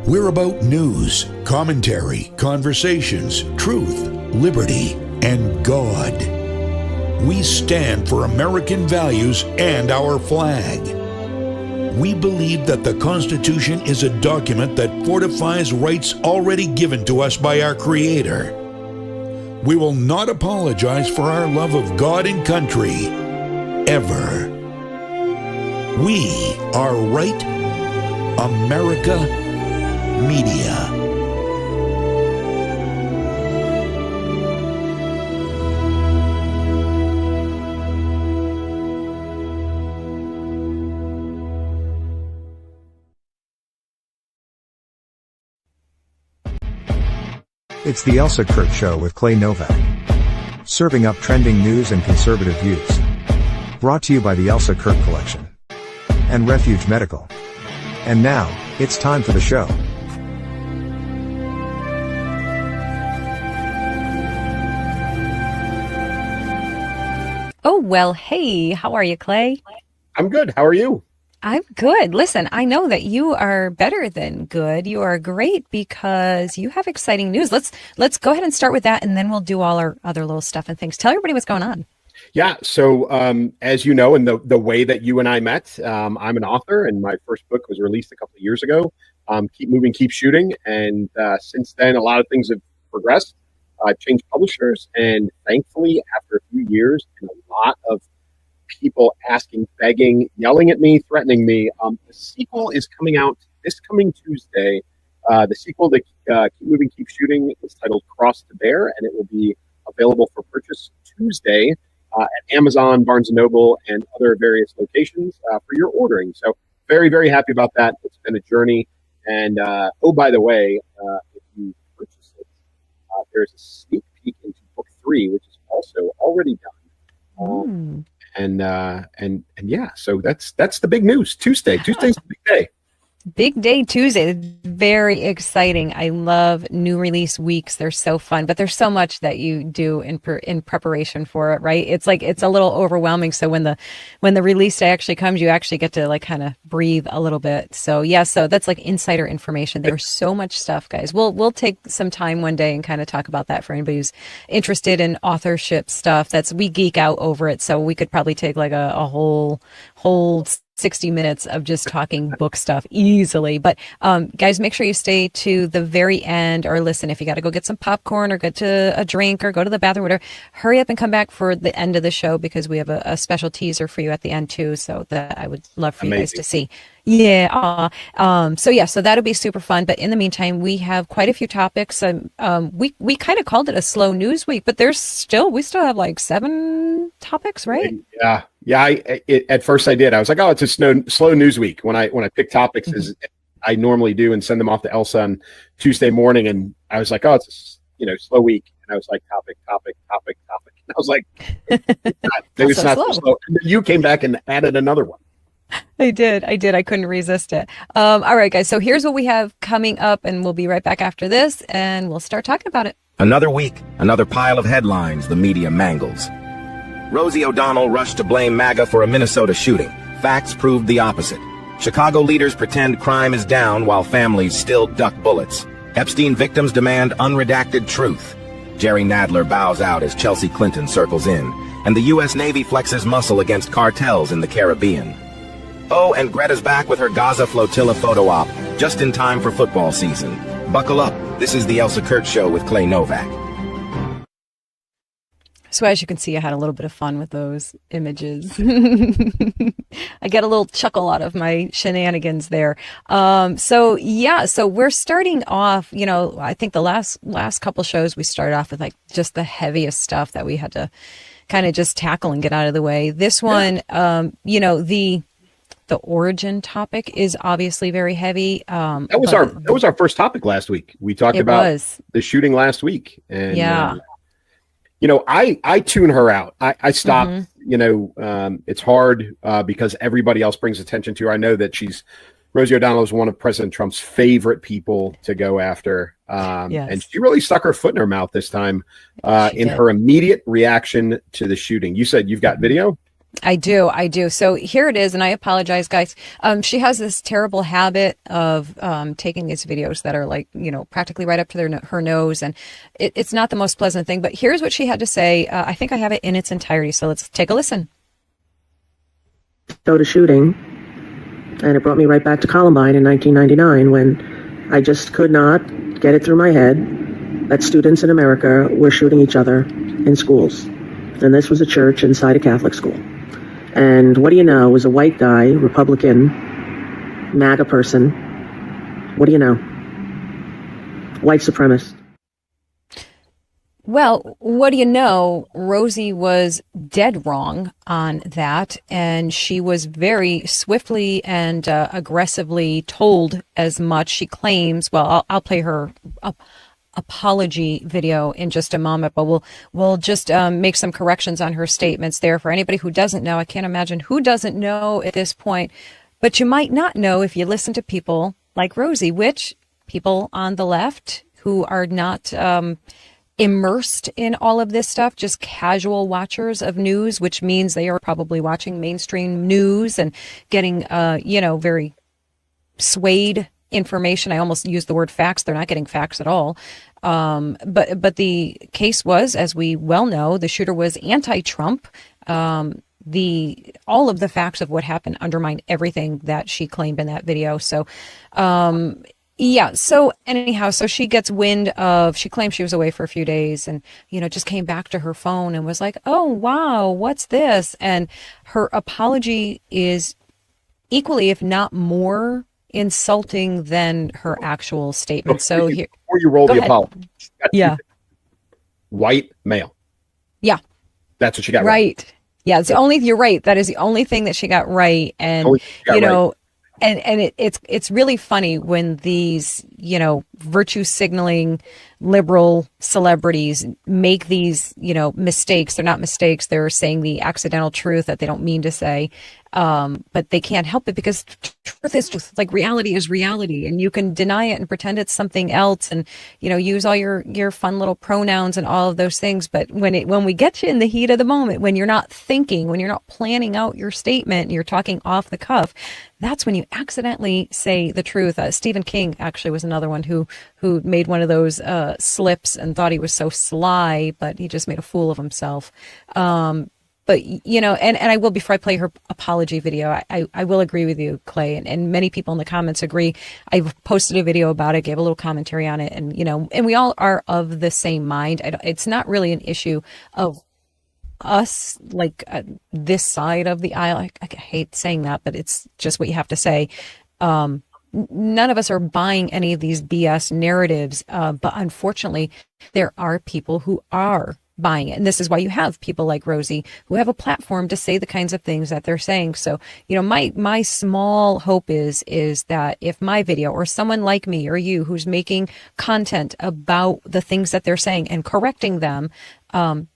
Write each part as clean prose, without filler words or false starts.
We're about news, commentary, conversations, truth, liberty, and God. We stand for American values and our flag. We believe that the Constitution is a document that fortifies rights already given to us by our Creator. We will not apologize for our love of God and country, ever. We are Right America Media. It's the Elsa Kurt Show with Clay Novak. Serving up trending news and conservative views. Brought to you by the Elsa Kurt Collection and Refuge Medical. And now, it's time for the show. Oh, well, hey, how are you, Clay? I'm good. How are you? I'm good. Listen, I know that you are better than good. You are great because you have exciting news. Let's go ahead and start with that, and then we'll do all our other little stuff and things. Tell everybody what's going on. Yeah. So as you know, in the way that you and I met, I'm an author, and my first book was released a couple of years ago. Keep Moving, Keep Shooting. And since then, a lot of things have progressed. I've changed publishers, and thankfully, after a few years and a lot of people asking, begging, yelling at me, threatening me, the sequel is coming out this coming Tuesday. The sequel to Keep Moving, Keep Shooting is titled Cross to Bear, and it will be available for purchase Tuesday at Amazon, Barnes & Noble, and other various locations for your ordering. So very, very happy about that. It's been a journey. And oh, by the way, if you purchase it, there's a sneak peek into book 3, which is also already done. And yeah, so that's the big news. Tuesday's the big day. Big day Tuesday. Very exciting. I love new release weeks. They're so fun, but there's so much that you do in preparation for it, right? It's like, it's a little overwhelming. So when the release day actually comes, you actually get to like kind of breathe a little bit. So yeah, so that's like insider information. There's so much stuff, guys. We'll take some time one day and kind of talk about that for anybody who's interested in authorship stuff. We geek out over it. So we could probably take like a whole 60 minutes of just talking book stuff easily. But guys, make sure you stay to the very end, or listen, if you got to go get some popcorn or get to a drink or go to the bathroom, whatever, hurry up and come back for the end of the show, because we have a special teaser for you at the end too. So that I would love for you guys to see. Yeah. So that'll be super fun. But in the meantime, we have quite a few topics. We kind of called it a slow news week, but we still have like 7 topics, right? Yeah. At first I did. I was like, oh, it's a slow news week. When I pick topics, as I normally do, and send them off to Elsa on Tuesday morning. And I was like, oh, it's a slow week. And I was like, topic. And I was like, maybe it's not so slow. And then you came back and added another one. I did. I couldn't resist it. All right, guys. So here's what we have coming up, and we'll be right back after this, and we'll start talking about it. Another week, another pile of headlines the media mangles. Rosie O'Donnell rushed to blame MAGA for a Minnesota shooting. Facts proved the opposite. Chicago leaders pretend crime is down while families still duck bullets. Epstein victims demand unredacted truth. Jerry Nadler bows out as Chelsea Clinton circles in. And the U.S. Navy flexes muscle against cartels in the Caribbean. Oh, and Greta's back with her Gaza flotilla photo op, just in time for football season. Buckle up. This is the Elsa Kurt Show with Clay Novak. So as you can see, I had a little bit of fun with those images. I get a little chuckle out of my shenanigans there. So we're starting off, I think the last couple shows we started off with like just the heaviest stuff that we had to kind of just tackle and get out of the way. This one, the origin topic is obviously very heavy. That was our first topic last week. We talked about the shooting last week. And, yeah. I tune her out. I stop, it's hard because everybody else brings attention to her. I know that Rosie O'Donnell is one of President Trump's favorite people to go after. Yes. And she really stuck her foot in her mouth this time in her immediate reaction to the shooting. You said you've got video? I do. I do. So here it is. And I apologize, guys. She has this terrible habit of taking these videos that are like, practically right up to her nose. And it's not the most pleasant thing. But here's what she had to say. I think I have it in its entirety. So let's take a listen. Showed a shooting, and it brought me right back to Columbine in 1999 when I just could not get it through my head that students in America were shooting each other in schools. And this was a church inside a Catholic school. And what do you know? It was a white guy, Republican, MAGA person. What do you know? White supremacist. Well, what do you know? Rosie was dead wrong on that, and she was very swiftly and aggressively told as much. She claims. Well, I'll play her apology video in just a moment, but we'll just make some corrections on her statements there for anybody who doesn't know. I can't imagine who doesn't know at this point, but you might not know if you listen to people like Rosie, which people on the left who are not immersed in all of this stuff, just casual watchers of news, which means they are probably watching mainstream news and getting very swayed information. I almost used the word facts. They're not getting facts at all. But the case was, as we well know, the shooter was anti-Trump. All of the facts of what happened undermine everything that she claimed in that video. So, so anyhow, so she gets wind of, she claimed she was away for a few days and, just came back to her phone and was like, oh, wow, what's this? And her apology is equally, if not more, insulting than her actual statement. So here, before you roll the apology, yeah, white male. Yeah, that's what she got right. Yeah, it's the only. You're right. That is the only thing that she got right, and it's really funny when these virtue signaling liberal celebrities make these mistakes. They're not mistakes. They're saying the accidental truth that they don't mean to say. But they can't help it because truth is truth. Like reality is reality, and you can deny it and pretend it's something else, and use all your fun little pronouns and all of those things. But when we get you in the heat of the moment, when you're not thinking, when you're not planning out your statement, and you're talking off the cuff, that's when you accidentally say the truth. Stephen King actually was another one who made one of those slips and thought he was so sly, but he just made a fool of himself. But, and I will, before I play her apology video, I will agree with you, Clay, and many people in the comments agree. I've posted a video about it, gave a little commentary on it, and, and we all are of the same mind. It's not really an issue of us, like this side of the aisle. I hate saying that, but it's just what you have to say. None of us are buying any of these BS narratives, but unfortunately, there are people who are buying it. And this is why you have people like Rosie who have a platform to say the kinds of things that they're saying. So, my small hope is that if my video or someone like me or you who's making content about the things that they're saying and correcting them,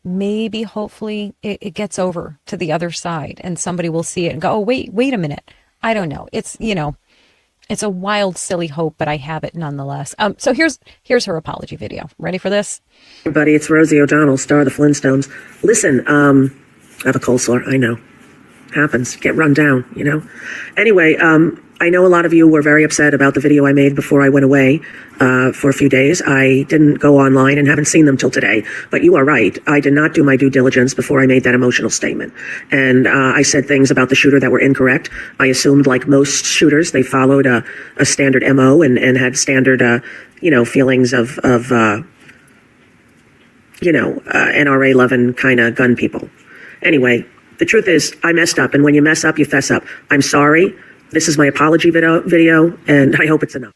maybe hopefully it gets over to the other side and somebody will see it and go, oh, wait a minute. I don't know. It's a wild, silly hope, but I have it nonetheless. So here's her apology video. Ready for this? Everybody, it's Rosie O'Donnell, star of the Flintstones. Listen, I have a cold sore. I know. Happens. Get run down, Anyway, I know a lot of you were very upset about the video I made before I went away for a few days. I didn't go online and haven't seen them till today. But you are right. I did not do my due diligence before I made that emotional statement. And I said things about the shooter that were incorrect. I assumed, like most shooters, they followed a standard MO and had standard, feelings of NRA-loving kind of gun people. Anyway, the truth is, I messed up. And when you mess up, you fess up. I'm sorry. This is my apology video, and I hope it's enough.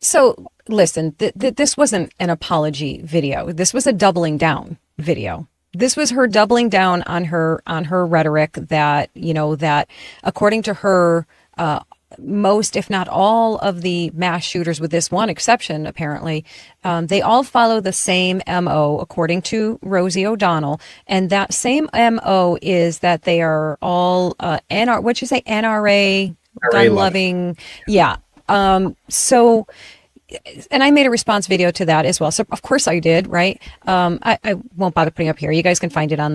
So listen, this wasn't an apology video. This was a doubling down video. This was her doubling down on her rhetoric that, that according to her, most, if not all, of the mass shooters, with this one exception, apparently, they all follow the same MO, according to Rosie O'Donnell. And that same MO is that they are all NRA, gun-loving. Yeah. So, and I made a response video to that as well. So of course I did, right? I won't bother putting up here. You guys can find it on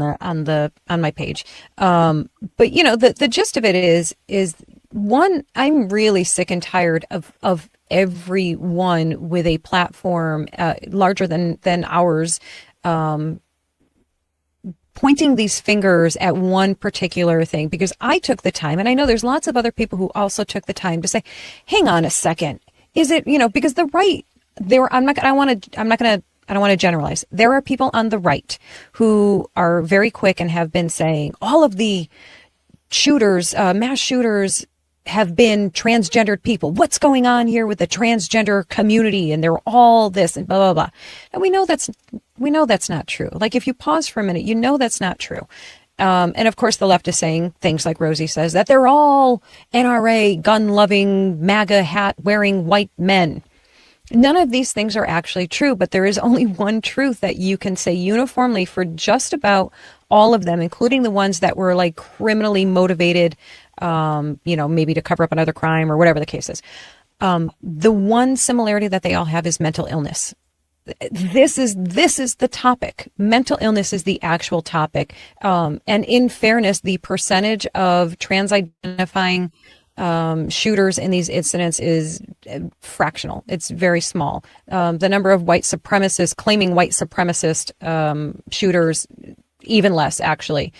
my page. But you know, the gist of it is one, I'm really sick and tired of everyone with a platform larger than ours, pointing these fingers at one particular thing, because I took the time, and I know there's lots of other people who also took the time to say, hang on a second, is it, you know, because the right there, I don't want to generalize. There are people on the right who are very quick and have been saying all of the shooters, mass shooters, have been transgendered people. What's going on here with the transgender community? And they're all this and blah, blah, blah. And we know that's not true. Like, if you pause for a minute, you know that's not true. And of course, the left is saying things like Rosie says, that they're all NRA, gun-loving, MAGA hat-wearing white men. None of these things are actually true, but there is only one truth that you can say uniformly for just about all of them, including the ones that were like criminally motivated, you know, maybe to cover up another crime or whatever the case is. The one similarity that they all have is mental illness. This is the topic. Mental illness is the actual topic. And in fairness, the percentage of trans-identifying shooters in these incidents is fractional. It's very small. The number of white supremacists claiming white supremacist shooters, even less, actually.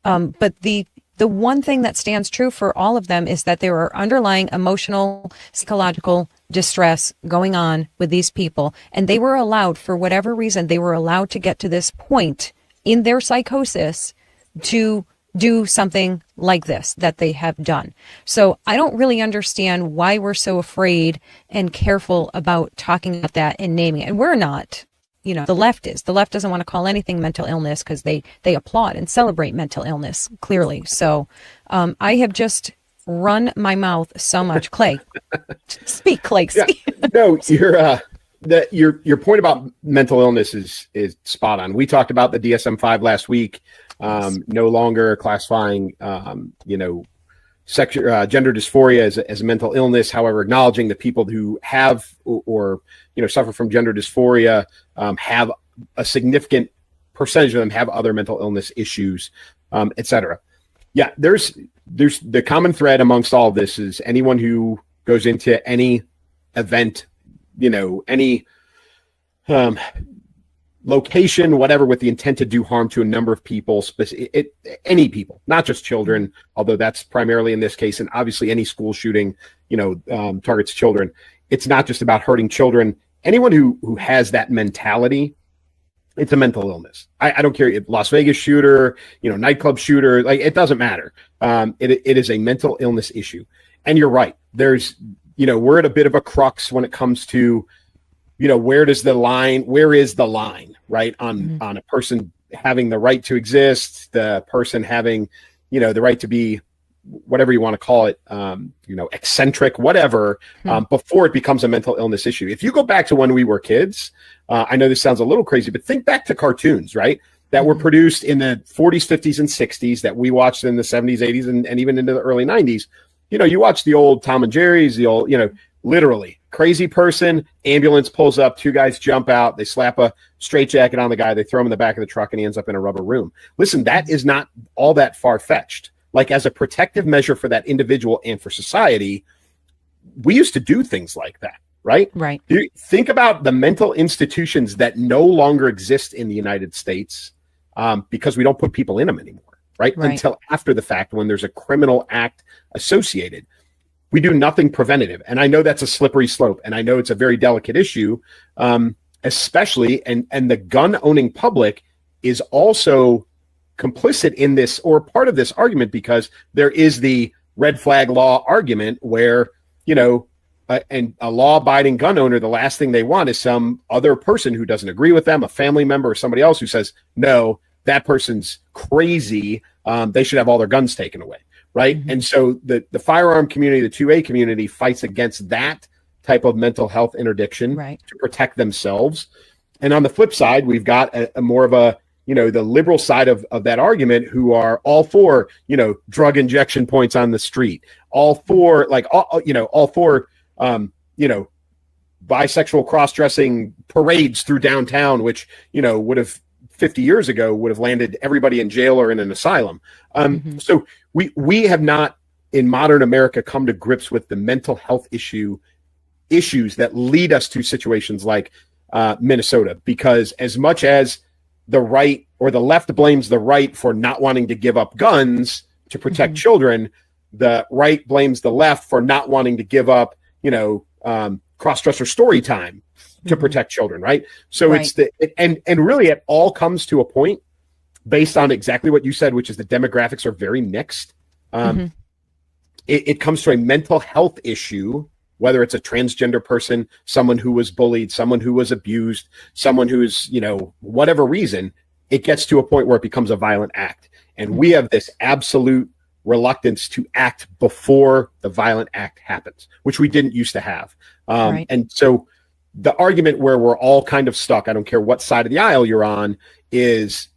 But the one thing that stands true for all of them is that there are underlying emotional, psychological distress going on with these people. And they were allowed, for whatever reason, they were allowed to get to this point in their psychosis to do something like this that they have done. So I don't really understand why we're so afraid and careful about talking about that and naming it. And we're not. You know, the left is. The left doesn't want to call anything mental illness because they applaud and celebrate mental illness, clearly. So I have just run my mouth so much. Clay, speak, Clay. Speak. Yeah. No, your point about mental illness is spot on. We talked about the DSM-5 last week, no longer classifying, gender dysphoria as a mental illness. However, acknowledging that people who have or suffer from gender dysphoria have a significant percentage of them have other mental illness issues, etc. Yeah, there's the common thread amongst all of this is anyone who goes into any event, any location, whatever, with the intent to do harm to a number of people, any people, not just children, although that's primarily in this case, and obviously any school shooting, targets children. It's not just about hurting children. Anyone who has that mentality, it's a mental illness. I don't care if Las Vegas shooter, nightclub shooter, like, it doesn't matter. It is a mental illness issue. And you're right. There's, we're at a bit of a crux when it comes to, where is the line, right? On a person having the right to exist, the person having, the right to be whatever you want to call it, eccentric, whatever, before it becomes a mental illness issue. If you go back to when we were kids, I know this sounds a little crazy, but think back to cartoons, right? That were produced in the 40s, 50s, and 60s that we watched in the 70s, 80s, and even into the early 90s. You watch the old Tom and Jerry's, the old, literally crazy person, ambulance pulls up, two guys jump out, they slap a straitjacket on the guy, they throw him in the back of the truck, and he ends up in a rubber room. Listen, that is not all that far-fetched. Like, as a protective measure for that individual and for society, we used to do things like that, right? Right. Think about the mental institutions that no longer exist in the United States because we don't put people in them anymore, right? Until after the fact, when there's a criminal act associated. We do nothing preventative. And I know that's a slippery slope, and I know it's a very delicate issue, especially, and the gun-owning public is also complicit in this, or part of this argument, because there is the red flag law argument where, and a law-abiding gun owner, the last thing they want is some other person who doesn't agree with them, a family member or somebody else who says, no, that person's crazy, they should have all their guns taken away. Right. And so the firearm community, the 2A community, fights against that type of mental health interdiction to protect themselves. And on the flip side, we've got a more of a, the liberal side of that argument, who are all for, drug injection points on the street, all for bisexual cross-dressing parades through downtown, which, would have 50 years ago would have landed everybody in jail or in an asylum. So we have not in modern America come to grips with the mental health issues that lead us to situations like Minnesota, because as much as the right or the left blames the right for not wanting to give up guns to protect children, the right blames the left for not wanting to give up, cross-dresser story time to protect children, right? So it's and really it all comes to a point based on exactly what you said, which is the demographics are very mixed. It comes to a mental health issue, whether it's a transgender person, someone who was bullied, someone who was abused, someone who is, whatever reason, it gets to a point where it becomes a violent act. And we have this absolute reluctance to act before the violent act happens, which we didn't used to have. And so the argument where we're all kind of stuck, I don't care what side of the aisle you're on, is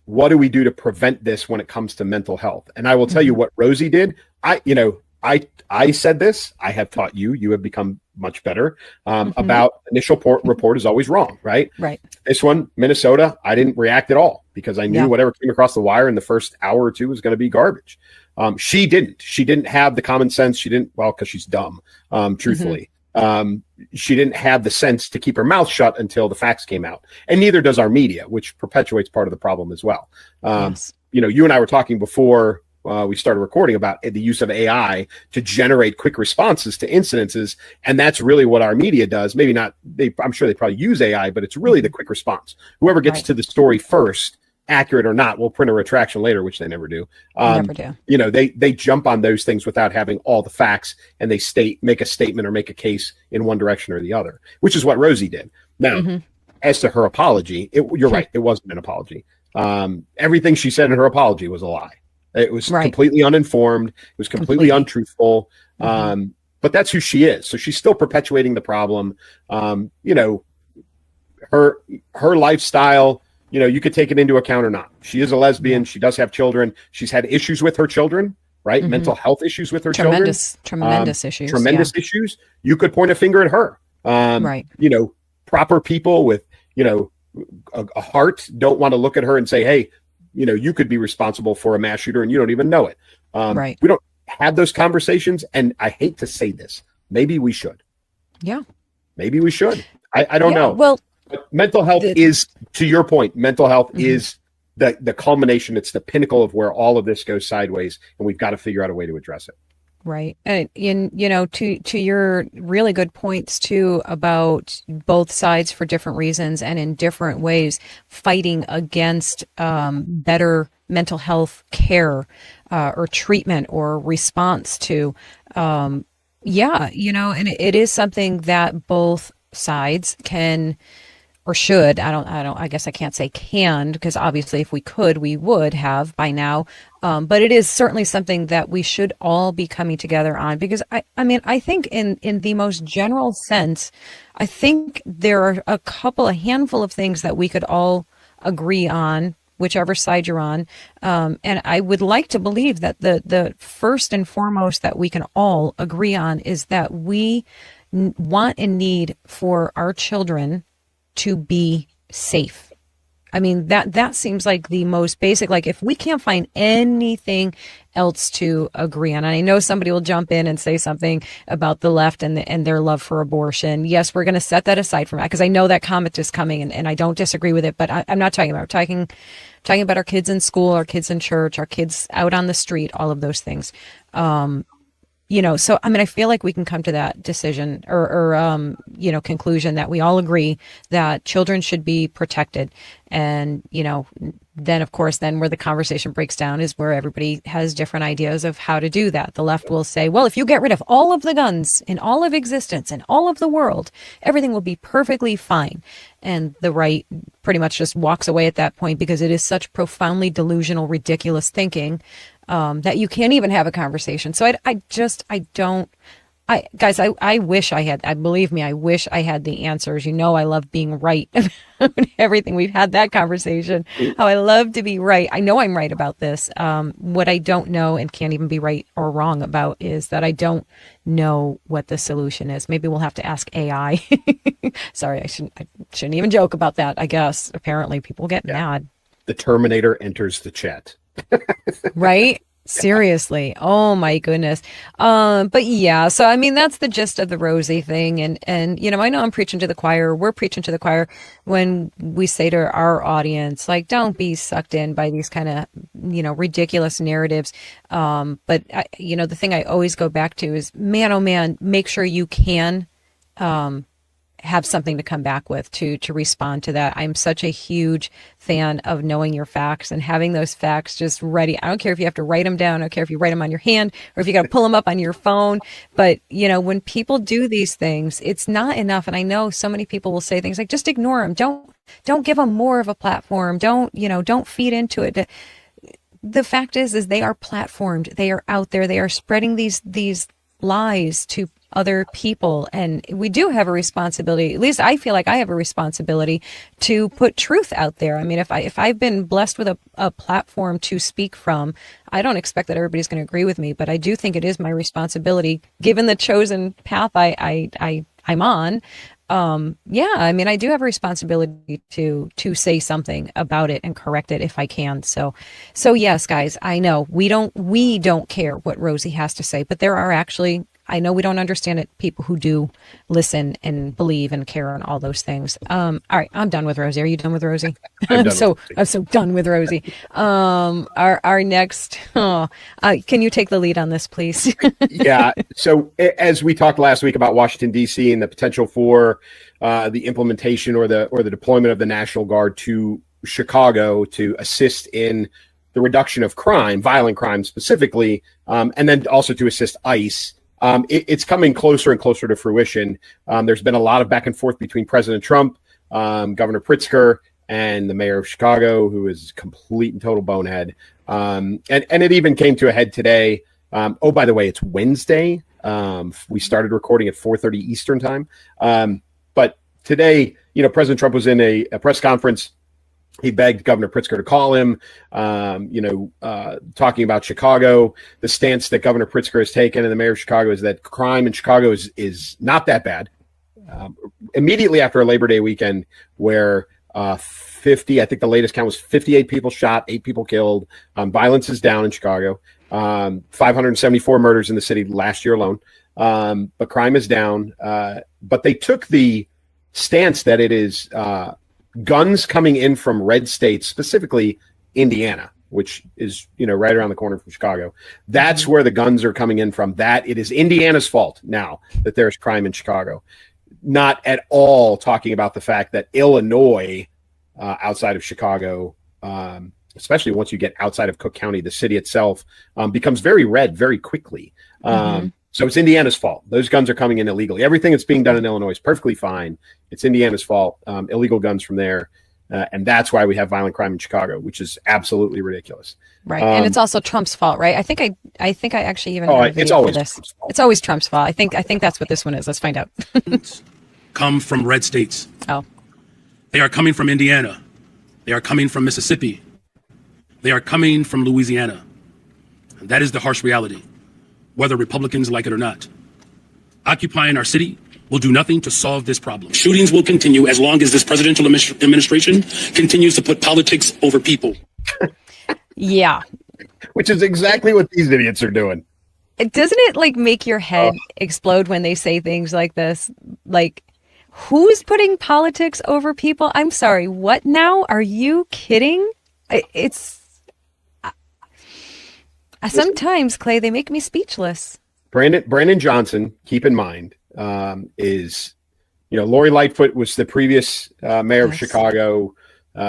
what do we do to prevent this when it comes to mental health? And I will tell you what Rosie did. I said this, I have taught you have become much better about initial report is always wrong, right? Right. This one, Minnesota, I didn't react at all because I knew whatever came across the wire in the first hour or two was going to be garbage. She didn't have the common sense. She didn't, well, because she's dumb, truthfully. She didn't have the sense to keep her mouth shut until the facts came out. And neither does our media, which perpetuates part of the problem as well. You and I were talking before we started recording about the use of AI to generate quick responses to incidences. And that's really what our media does. Maybe not, I'm sure they probably use AI, but it's really the quick response. Whoever gets to the story first, accurate or not, will print a retraction later, which they never do. Never do. They jump on those things without having all the facts, and they make a statement or make a case in one direction or the other, which is what Rosie did. Now, as to her apology, you're right. It wasn't an apology. Everything she said in her apology was a lie. It was completely uninformed. It was completely untruthful. But that's who she is. So she's still perpetuating the problem. Her lifestyle, you could take it into account or not. She is a lesbian. She does have children. She's had issues with her children, right? Mental health issues with her children. Tremendous issues. Tremendous issues. You could point a finger at her. Proper people with, a heart don't want to look at her and say, hey, you could be responsible for a mass shooter and you don't even know it. We don't have those conversations. And I hate to say this. Maybe we should. Yeah. Maybe we should. I don't know. Well, but mental health is, to your point, mental health is the culmination. It's the pinnacle of where all of this goes sideways. And we've got to figure out a way to address it. Right. And to your really good points too about both sides for different reasons and in different ways fighting against better mental health care or treatment or response to, and it is something that both sides can or should, I guess I can't say can, because obviously if we could, we would have by now. But it is certainly something that we should all be coming together on, because I think in the most general sense, I think there are a handful of things that we could all agree on, whichever side you're on. And I would like to believe that the first and foremost that we can all agree on is that we want and need for our children to be safe. I mean, that seems like the most basic, like if we can't find anything else to agree on, and I know somebody will jump in and say something about the left and their love for abortion. Yes, we're going to set that aside from that because I know that comment is coming and I don't disagree with it, but I'm not talking about, I'm talking about our kids in school, our kids in church, our kids out on the street, all of those things. So, I feel like we can come to that decision or conclusion that we all agree that children should be protected. And, then of course, where the conversation breaks down is where everybody has different ideas of how to do that. The left will say, well, if you get rid of all of the guns in all of existence and all of the world, everything will be perfectly fine. And the right pretty much just walks away at that point because it is such profoundly delusional, ridiculous thinking that you can't even have a conversation. So I I wish I had, believe me, I wish I had the answers. I love being right about everything. We've had that conversation, how I love to be right. I know I'm right about this. What I don't know and can't even be right or wrong about is that I don't know what the solution is. Maybe we'll have to ask AI. Sorry, I shouldn't even joke about that, I guess. Apparently people get mad. The Terminator enters the chat. Right? Seriously. Oh my goodness. But yeah, so I mean, that's the gist of the Rosie thing. And, I know I'm preaching to the choir. We're preaching to the choir when we say to our audience, like, don't be sucked in by these kind of, ridiculous narratives. But the thing I always go back to is, man, oh man, make sure you can, have something to come back with to respond to that. I'm such a huge fan of knowing your facts and having those facts just ready. I don't care if you have to write them down. I don't care if you write them on your hand or if you got to pull them up on your phone. But, when people do these things, it's not enough. And I know so many people will say things like, just ignore them. Don't give them more of a platform. Don't feed into it. The fact is they are platformed. They are out there. They are spreading these lies to other people, and we do have a responsibility. At least I feel like I have a responsibility to put truth out there. I mean, if I've been blessed with a platform to speak from, I don't expect that everybody's going to agree with me, but I do think it is my responsibility, given the chosen path I'm on. I mean, I do have a responsibility to say something about it and correct it if I can. So yes, guys, I know we don't care what Rosie has to say, but there are actually, I know we don't understand it, people who do listen and believe and care and all those things. All right, I'm done with Rosie. Are you done with Rosie? I'm so done with Rosie. Our next, can you take the lead on this, please? Yeah. So as we talked last week about Washington, D.C. and the potential for the implementation or the deployment of the National Guard to Chicago to assist in the reduction of crime, violent crime specifically, and then also to assist ICE. It's coming closer and closer to fruition. There's been a lot of back and forth between President Trump, Governor Pritzker, and the mayor of Chicago, who is complete and total bonehead. And it even came to a head today. By the way, it's Wednesday. We started recording at 4:30 Eastern time. But today, President Trump was in a press conference. He begged Governor Pritzker to call him, talking about Chicago. The stance that Governor Pritzker has taken and the mayor of Chicago is that crime in Chicago is not that bad. Immediately after a Labor Day weekend where 50, I think the latest count was 58 people shot, 8 people killed. Violence is down in Chicago. 574 murders in the city last year alone. But crime is down. But they took the stance that it is guns coming in from red states, specifically Indiana, which is, right around the corner from Chicago. That's where the guns are coming in from. That it is Indiana's fault now that there's crime in Chicago. Not at all talking about the fact that Illinois, outside of Chicago, especially once you get outside of Cook County, the city itself becomes very red very quickly. So it's Indiana's fault. Those guns are coming in illegally. Everything that's being done in Illinois is perfectly fine. It's Indiana's fault. Illegal guns from there. And that's why we have violent crime in Chicago, which is absolutely ridiculous. Right. And it's also Trump's fault, right? I think I actually even it's always this. It's always Trump's fault. I think that's what this one is. Let's find out. Come from red states. Oh. They are coming from Indiana. They are coming from Mississippi. They are coming from Louisiana. And that is the harsh reality, whether Republicans like it or not. Occupying our city will do nothing to solve this problem. Shootings will continue as long as this presidential administration continues to put politics over people. Yeah. Which is exactly what these idiots are doing. Doesn't it make your head explode when they say things like this? Like, who's putting politics over people? I'm sorry. What now? Are you kidding? Sometimes, Clay, they make me speechless. Brandon Johnson, keep in mind, is, Lori Lightfoot was the previous mayor of Chicago.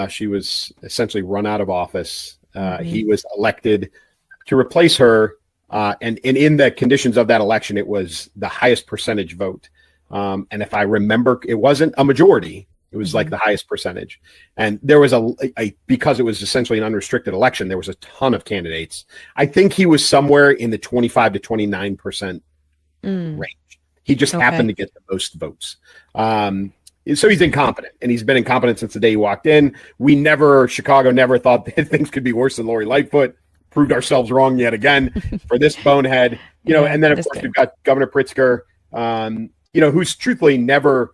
She was essentially run out of office. He was elected to replace her. And in the conditions of that election, it was the highest percentage vote. And if I remember, it wasn't a majority. It was like the highest percentage. And there was because it was essentially an unrestricted election, there was a ton of candidates. I think he was somewhere in the 25 to 29% range. He just happened to get the most votes. So he's incompetent, and he's been incompetent since the day he walked in. Chicago never thought that things could be worse than Lori Lightfoot. Proved ourselves wrong yet again for this bonehead. And then of course we've got Governor Pritzker, who's truthfully never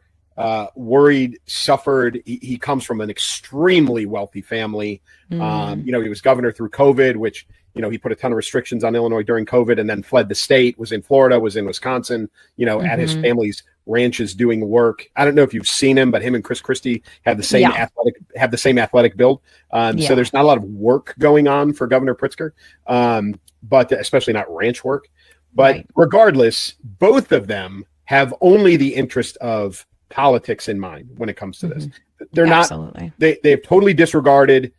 suffered. He comes from an extremely wealthy family. He was governor through COVID, which, he put a ton of restrictions on Illinois during COVID and then fled the state, was in Florida, was in Wisconsin, at his family's ranches doing work. I don't know if you've seen him, but him and Chris Christie have the same athletic build. So there's not a lot of work going on for Governor Pritzker, but especially not ranch work. But regardless, both of them have only the interest of politics in mind when it comes to this. They're not, they've totally disregarded,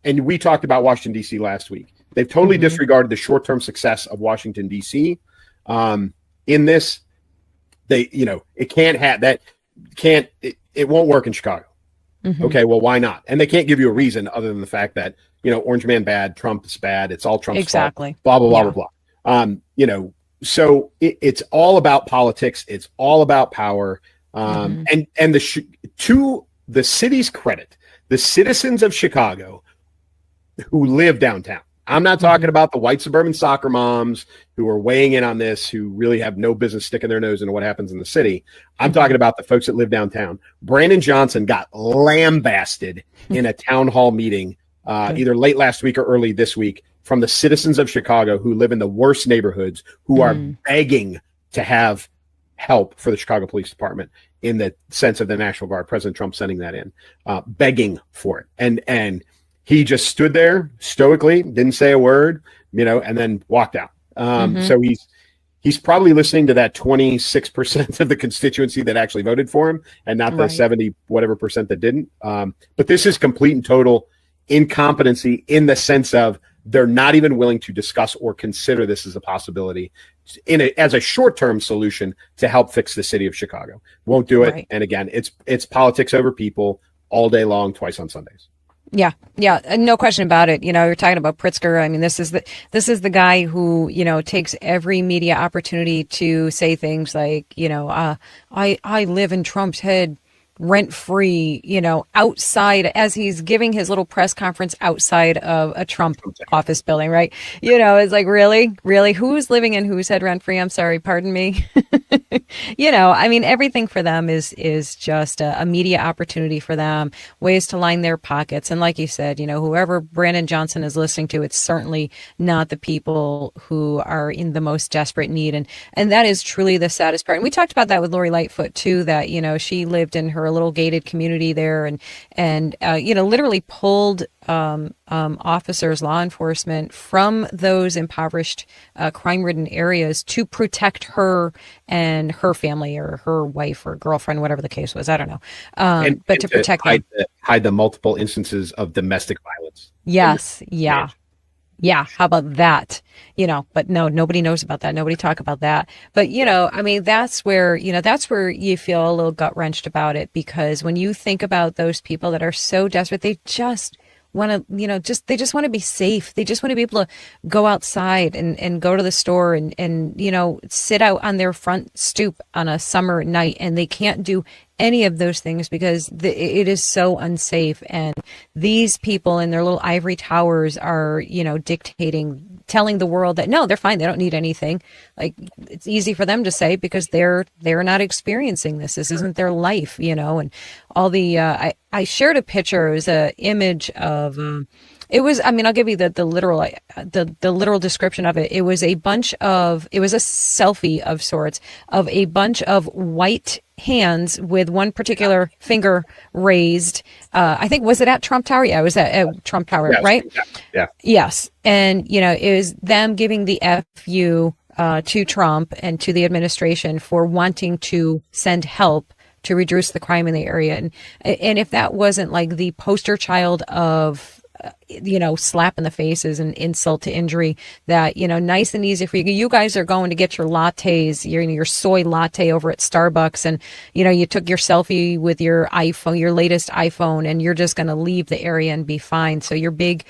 and we talked about Washington, D.C. last week. They've totally disregarded the short-term success of Washington, D.C. In this. It can't have that. It won't work in Chicago. Okay, well, why not? And they can't give you a reason other than the fact that Orange Man bad, Trump is bad. It's all Trump's fault. Blah blah blah blah blah. So it's all about politics. It's all about power. And to the city's credit, the citizens of Chicago who live downtown. I'm not talking about the white suburban soccer moms who are weighing in on this, who really have no business sticking their nose into what happens in the city. I'm talking about the folks that live downtown. Brandon Johnson got lambasted in a town hall meeting either late last week or early this week from the citizens of Chicago who live in the worst neighborhoods, who are begging to have help for the Chicago Police Department in the sense of the National Guard, President Trump sending that in, begging for it. And he just stood there stoically, didn't say a word, and then walked out. So he's probably listening to that 26% of the constituency that actually voted for him, and not the 70 whatever percent that didn't. But this is complete and total incompetency in the sense of they're not even willing to discuss or consider this as a possibility as a short-term solution to help fix the city of Chicago. Won't do it. And again, it's politics over people all day long, twice on Sundays. Yeah, no question about it. You're talking about Pritzker. I mean, this is the guy who, takes every media opportunity to say things like, I live in Trump's head rent free, outside, as he's giving his little press conference outside of a Trump office building, right? It's like, really, who's living in whose head rent free? I'm sorry, pardon me. I mean, everything for them is just a media opportunity for them, ways to line their pockets. And like you said, whoever Brandon Johnson is listening to, it's certainly not the people who are in the most desperate need. And that is truly the saddest part. And we talked about that with Lori Lightfoot too, that, she lived in her little gated community there and literally pulled officers, law enforcement from those impoverished, crime-ridden areas to protect her and her family or her wife or girlfriend, whatever the case was. I don't know. But to protect them. Hide the multiple instances of domestic violence. Yes. Yeah. Yeah. How about that? But no, nobody knows about that. Nobody talk about that. But, I mean, that's where you feel a little gut wrenched about it, because when you think about those people that are so desperate, they just want to, they just want to be safe. They just want to be able to go outside and go to the store and sit out on their front stoop on a summer night, and they can't do any of those things because it is so unsafe. And these people in their little ivory towers are, telling the world that no, they're fine. They don't need anything. Like, it's easy for them to say because they're not experiencing this. This isn't their life, and all the, I shared a picture. It was an image of, it was, I mean, I'll give you the literal, the literal description of it. It was a selfie of sorts of a bunch of white hands with one particular finger raised. I think, was it at Trump Tower? Yeah, it was at Trump Tower, right? Yeah. Yes. And, it was them giving the FU to Trump and to the administration for wanting to send help to reduce the crime in the area. And if that wasn't like the poster child of slap in the face is an insult to injury. That, nice and easy for you. You guys are going to get your lattes, your soy latte over at Starbucks, and you took your selfie with your iPhone, your latest iPhone, and you're just going to leave the area and be fine. So your big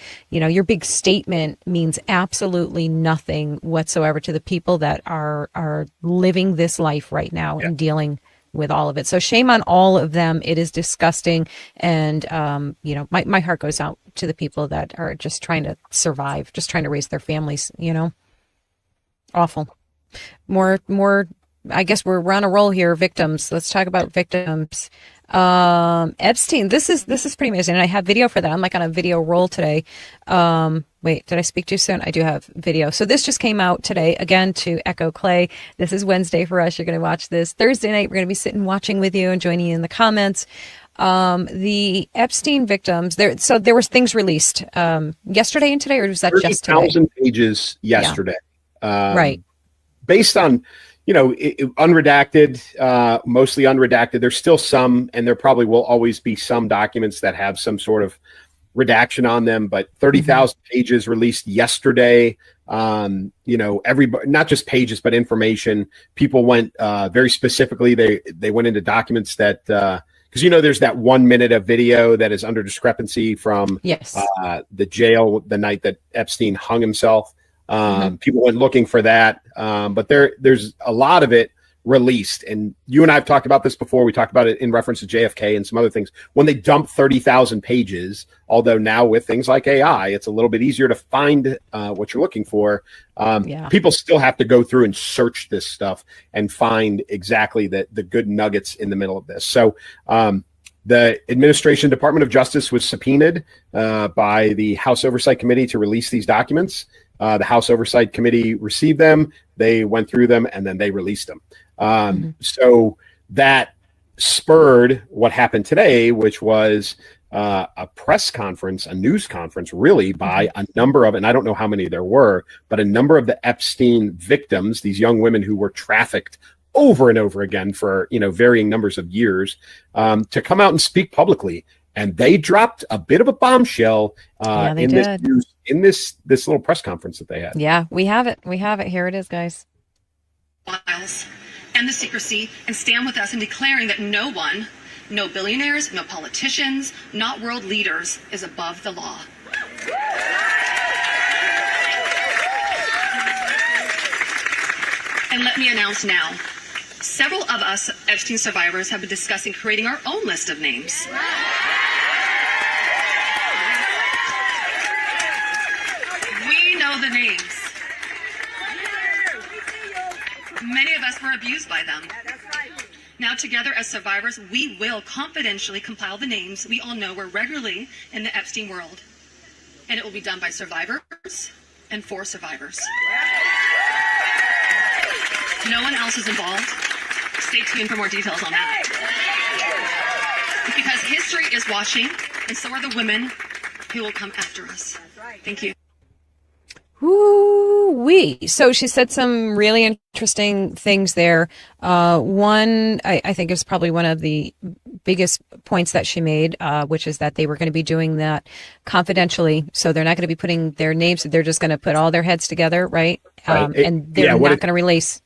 statement means absolutely nothing whatsoever to the people that are living this life right now and dealing with all of it. So shame on all of them. It is disgusting. And, my heart goes out to the people that are just trying to survive, just trying to raise their families, Awful. More, I guess we're on a roll here. Victims. Let's talk about victims. Epstein, this is pretty amazing. And I have video for that. I'm like on a video roll today. Wait, did I speak too soon? I do have video. So this just came out today. Again, to echo Clay, this is Wednesday for us. You're going to watch this Thursday night. We're going to be sitting watching with you and joining you in the comments. The Epstein victims, there was things released yesterday and today, or was that just today? 30,000 pages yesterday. Right. Based on, unredacted, mostly unredacted. There's still some, and there probably will always be some documents that have some sort of redaction on them, but 30,000 pages released yesterday. Everybody, not just pages, but information. People went very specifically. They went into documents that, because there's that 1 minute of video that is under discrepancy from the jail the night that Epstein hung himself. People went looking for that, but there's a lot of it released. And you and I have talked about this before. We talked about it in reference to JFK and some other things. When they dump 30,000 pages, although now with things like AI, it's a little bit easier to find what you're looking for. People still have to go through and search this stuff and find exactly the good nuggets in the middle of this. So the administration, Department of Justice, was subpoenaed by the House Oversight Committee to release these documents. The House Oversight Committee received them, they went through them, and then they released them. So that spurred what happened today, which was a press conference, a news conference, really, by a number of, and I don't know how many there were, but a number of the Epstein victims, these young women who were trafficked over and over again for, varying numbers of years, to come out and speak publicly. And they dropped a bit of a bombshell in this little press conference that they had. Yeah, we have it. Here it is, guys. And the secrecy, and stand with us in declaring that no one, no billionaires, no politicians, not world leaders, is above the law. And let me announce now, several of us Epstein survivors have been discussing creating our own list of names. We know the names. Many of us were abused by them. Now together as survivors, we will confidentially compile the names we all know were regularly in the Epstein world. And it will be done by survivors and for survivors. No one else is involved. Stay tuned for more details on that. Because history is watching, and so are the women who will come after us. Thank you. Woo-wee. So she said some really interesting things there. One, I think is probably one of the biggest points that she made, which is that they were going to be doing that confidentially. So they're not going to be putting their names. They're just going to put all their heads together, right? And they're not going to release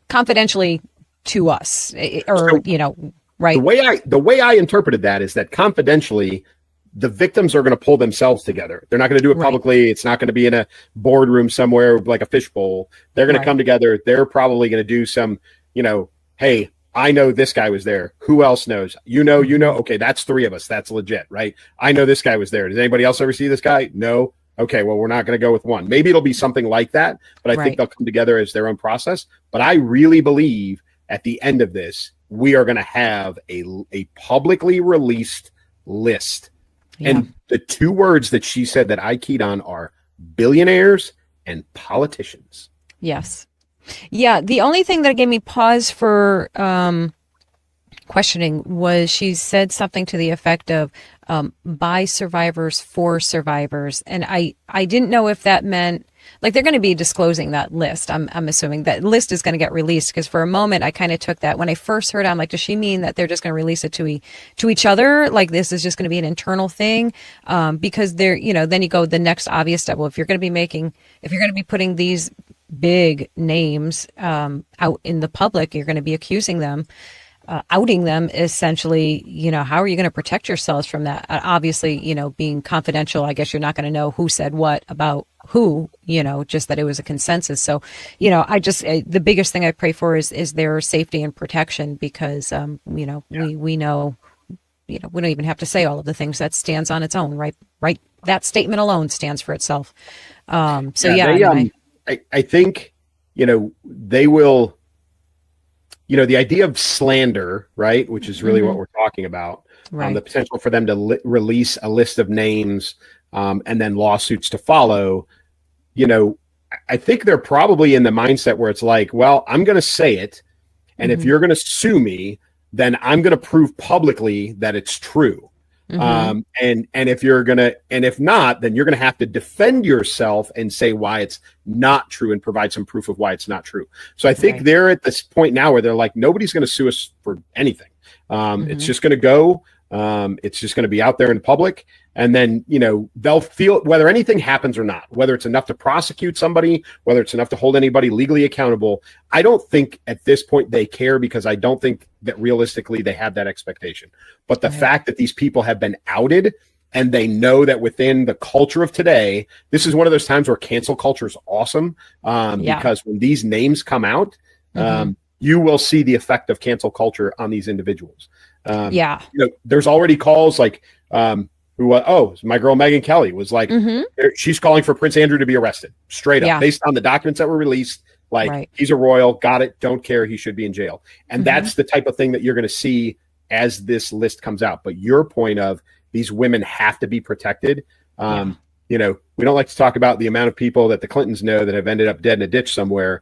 confidentially to us, right? The way I interpreted that is that confidentially, the victims are going to pull themselves together. They're not going to do it publicly. Right. It's not going to be in a boardroom somewhere like a fishbowl. They're going to come together. They're probably going to do some, hey, I know this guy was there. Who else knows? You know. Okay, that's three of us. That's legit, right? I know this guy was there. Does anybody else ever see this guy? No. Okay, well, we're not going to go with one. Maybe it'll be something like that, but I think they'll come together as their own process. But I really believe at the end of this, we are going to have a publicly released list. Yeah. And the two words that she said that I keyed on are billionaires and politicians. Yes. Yeah. The only thing that gave me pause for questioning was she said something to the effect of by survivors for survivors. And I didn't know if that meant like they're going to be disclosing that list. I'm assuming that list is going to get released, because for a moment I kind of took that when I first heard it, I'm like, does she mean that they're just going to release it to each other? Like this is just going to be an internal thing? Because they're, then you go the next obvious step. Well, if you're going to be putting these big names out in the public, you're going to be accusing them, outing them essentially. How are you going to protect yourselves from that? Obviously, being confidential, I guess you're not going to know who said what about who, just that it was a consensus. So, the biggest thing I pray for is their safety and protection, because, we know, we don't even have to say all of the things. That stands on its own, right? Right. That statement alone stands for itself. I think, they will, the idea of slander, right, which is really what we're talking about, right. The potential for them to release a list of names and then lawsuits to follow, I think they're probably in the mindset where it's like, well, I'm going to say it. And if you're going to sue me, then I'm going to prove publicly that it's true. And if you're going to, and if not, then you're going to have to defend yourself and say why it's not true and provide some proof of why it's not true. So I think they're at this point now where they're like, nobody's going to sue us for anything. It's just going to go. It's just going to be out there in public. And then, they'll feel whether anything happens or not, whether it's enough to prosecute somebody, whether it's enough to hold anybody legally accountable. I don't think at this point they care, because I don't think that realistically they have that expectation. But the fact that these people have been outed, and they know that within the culture of today, this is one of those times where cancel culture is awesome, because when these names come out, you will see the effect of cancel culture on these individuals. There's already calls like, my girl Megyn Kelly was like, she's calling for Prince Andrew to be arrested straight up based on the documents that were released. Like he's a royal, got it, don't care, he should be in jail. And that's the type of thing that you're going to see as this list comes out. But your point of these women have to be protected. We don't like to talk about the amount of people that the Clintons know that have ended up dead in a ditch somewhere.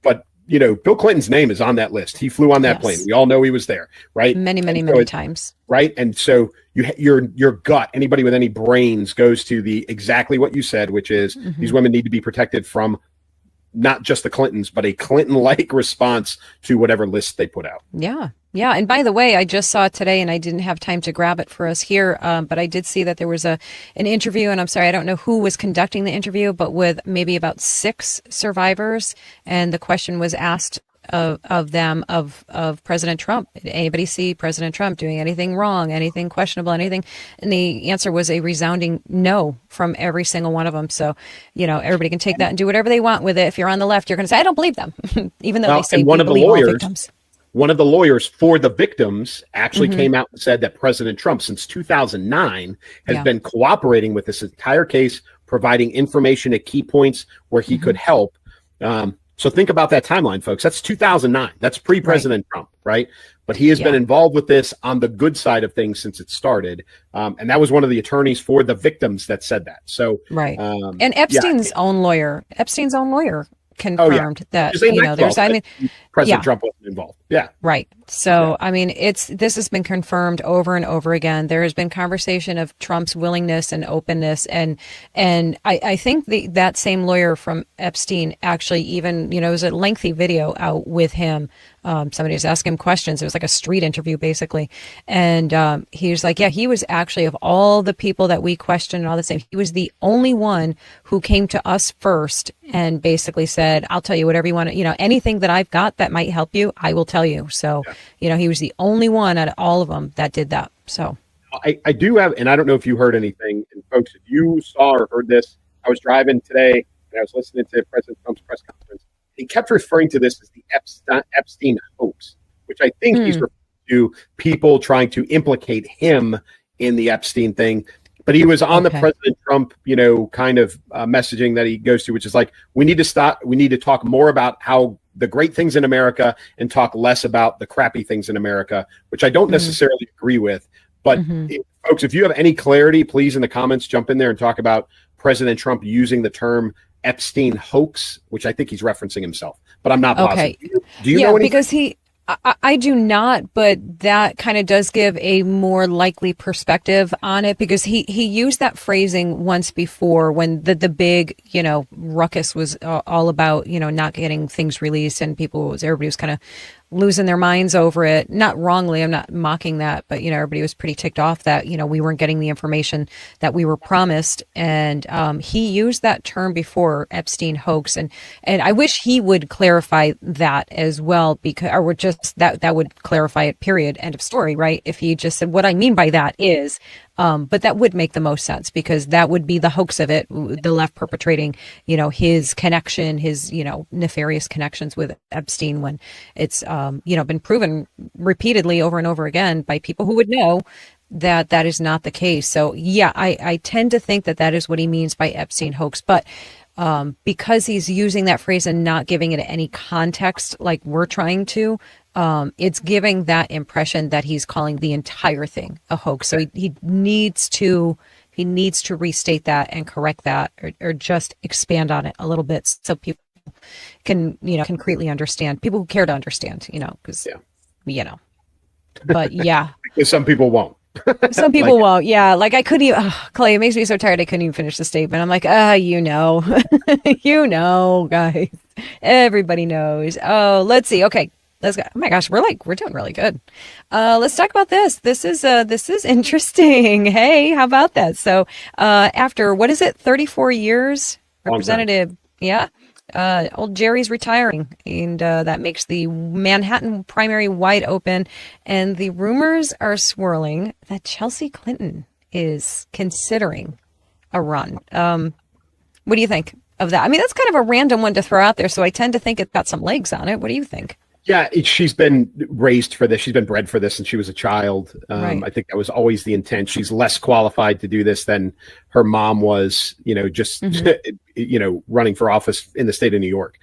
But Bill Clinton's name is on that list. He flew on that plane. We all know he was there, right? Many times. Right. And so your gut, anybody with any brains, goes to the exactly what you said, which is these women need to be protected from not just the Clintons, but a Clinton-like response to whatever list they put out. Yeah. Yeah. And by the way, I just saw it today and I didn't have time to grab it for us here. But I did see that there was an interview, and I'm sorry, I don't know who was conducting the interview, but with maybe about 6 survivors. And the question was asked of them, of President Trump. Did anybody see President Trump doing anything wrong, anything questionable, anything? And the answer was a resounding no from every single one of them. So, everybody can take that and do whatever they want with it. If you're on the left, you're going to say, I don't believe them, even though they say one of the lawyers for the victims actually came out and said that President Trump, since 2009, has been cooperating with this entire case, providing information at key points where he could help. So think about that timeline, folks. That's 2009. That's pre-President Trump, right? But he has been involved with this on the good side of things since it started. And that was one of the attorneys for the victims that said that. So and Epstein's own lawyer confirmed that, President Trump wasn't involved. Right. So, I mean, this has been confirmed over and over again. There has been conversation of Trump's willingness and openness. And I think that same lawyer from Epstein actually even, it was a lengthy video out with him. Somebody was asking him questions. It was like a street interview, basically. And he was like, he was actually, of all the people that we questioned and all the same, he was the only one who came to us first and basically said, I'll tell you whatever you want to, anything that I've got that might help you, I will tell you. So, he was the only one out of all of them that did that. So I do have, and I don't know if you heard anything, and folks, if you saw or heard this, I was driving today and I was listening to President Trump's press conference. He kept referring to this as the Epstein hoax, which I think he's referring to people trying to implicate him in the Epstein thing. But he was on the President Trump, kind of messaging that he goes to, which is like, we need to stop. We need to talk more about how the great things in America and talk less about the crappy things in America, which I don't necessarily agree with. But folks, if you have any clarity, please in the comments, jump in there and talk about President Trump using the term Epstein hoax, which I think he's referencing himself, but I'm not positive. Do you know anything? Because I do not, but that kind of does give a more likely perspective on it, because he used that phrasing once before when the big, ruckus was all about, not getting things released, and everybody was kind of losing their minds over it. Not wrongly, I'm not mocking that, but everybody was pretty ticked off that we weren't getting the information that we were promised. And he used that term before, Epstein hoax, and I wish he would clarify that as well, because or would just that would clarify it. Period. End of story. Right? If he just said, what I mean by that is. But that would make the most sense, because that would be the hoax of it, the left perpetrating, his connection, his, nefarious connections with Epstein, when it's, been proven repeatedly over and over again by people who would know that that is not the case. So, yeah, I tend to think that that is what he means by Epstein hoax. But because he's using that phrase and not giving it any context like we're trying to, it's giving that impression that he's calling the entire thing a hoax. So he needs to restate that and correct that, or just expand on it a little bit, so people can concretely understand. People who care to understand, because But yeah, because some people won't. Some people won't. Yeah, like I couldn't even. Clay, it makes me so tired. I couldn't even finish the statement. I'm like, guys, everybody knows. Oh, let's see. Okay. Let's go. Oh my gosh, we're doing really good. Let's talk about this. This is interesting. Hey, how about that? So, after, what is it? 34 years, Representative. Yeah. Old Jerry's retiring, and that makes the Manhattan primary wide open. And the rumors are swirling that Chelsea Clinton is considering a run. What do you think of that? I mean, that's kind of a random one to throw out there, so I tend to think it's got some legs on it. What do you think? Yeah, she's been raised for this. She's been bred for this since she was a child. Right. I think that was always the intent. She's less qualified to do this than her mom was, just, running for office in the state of New York.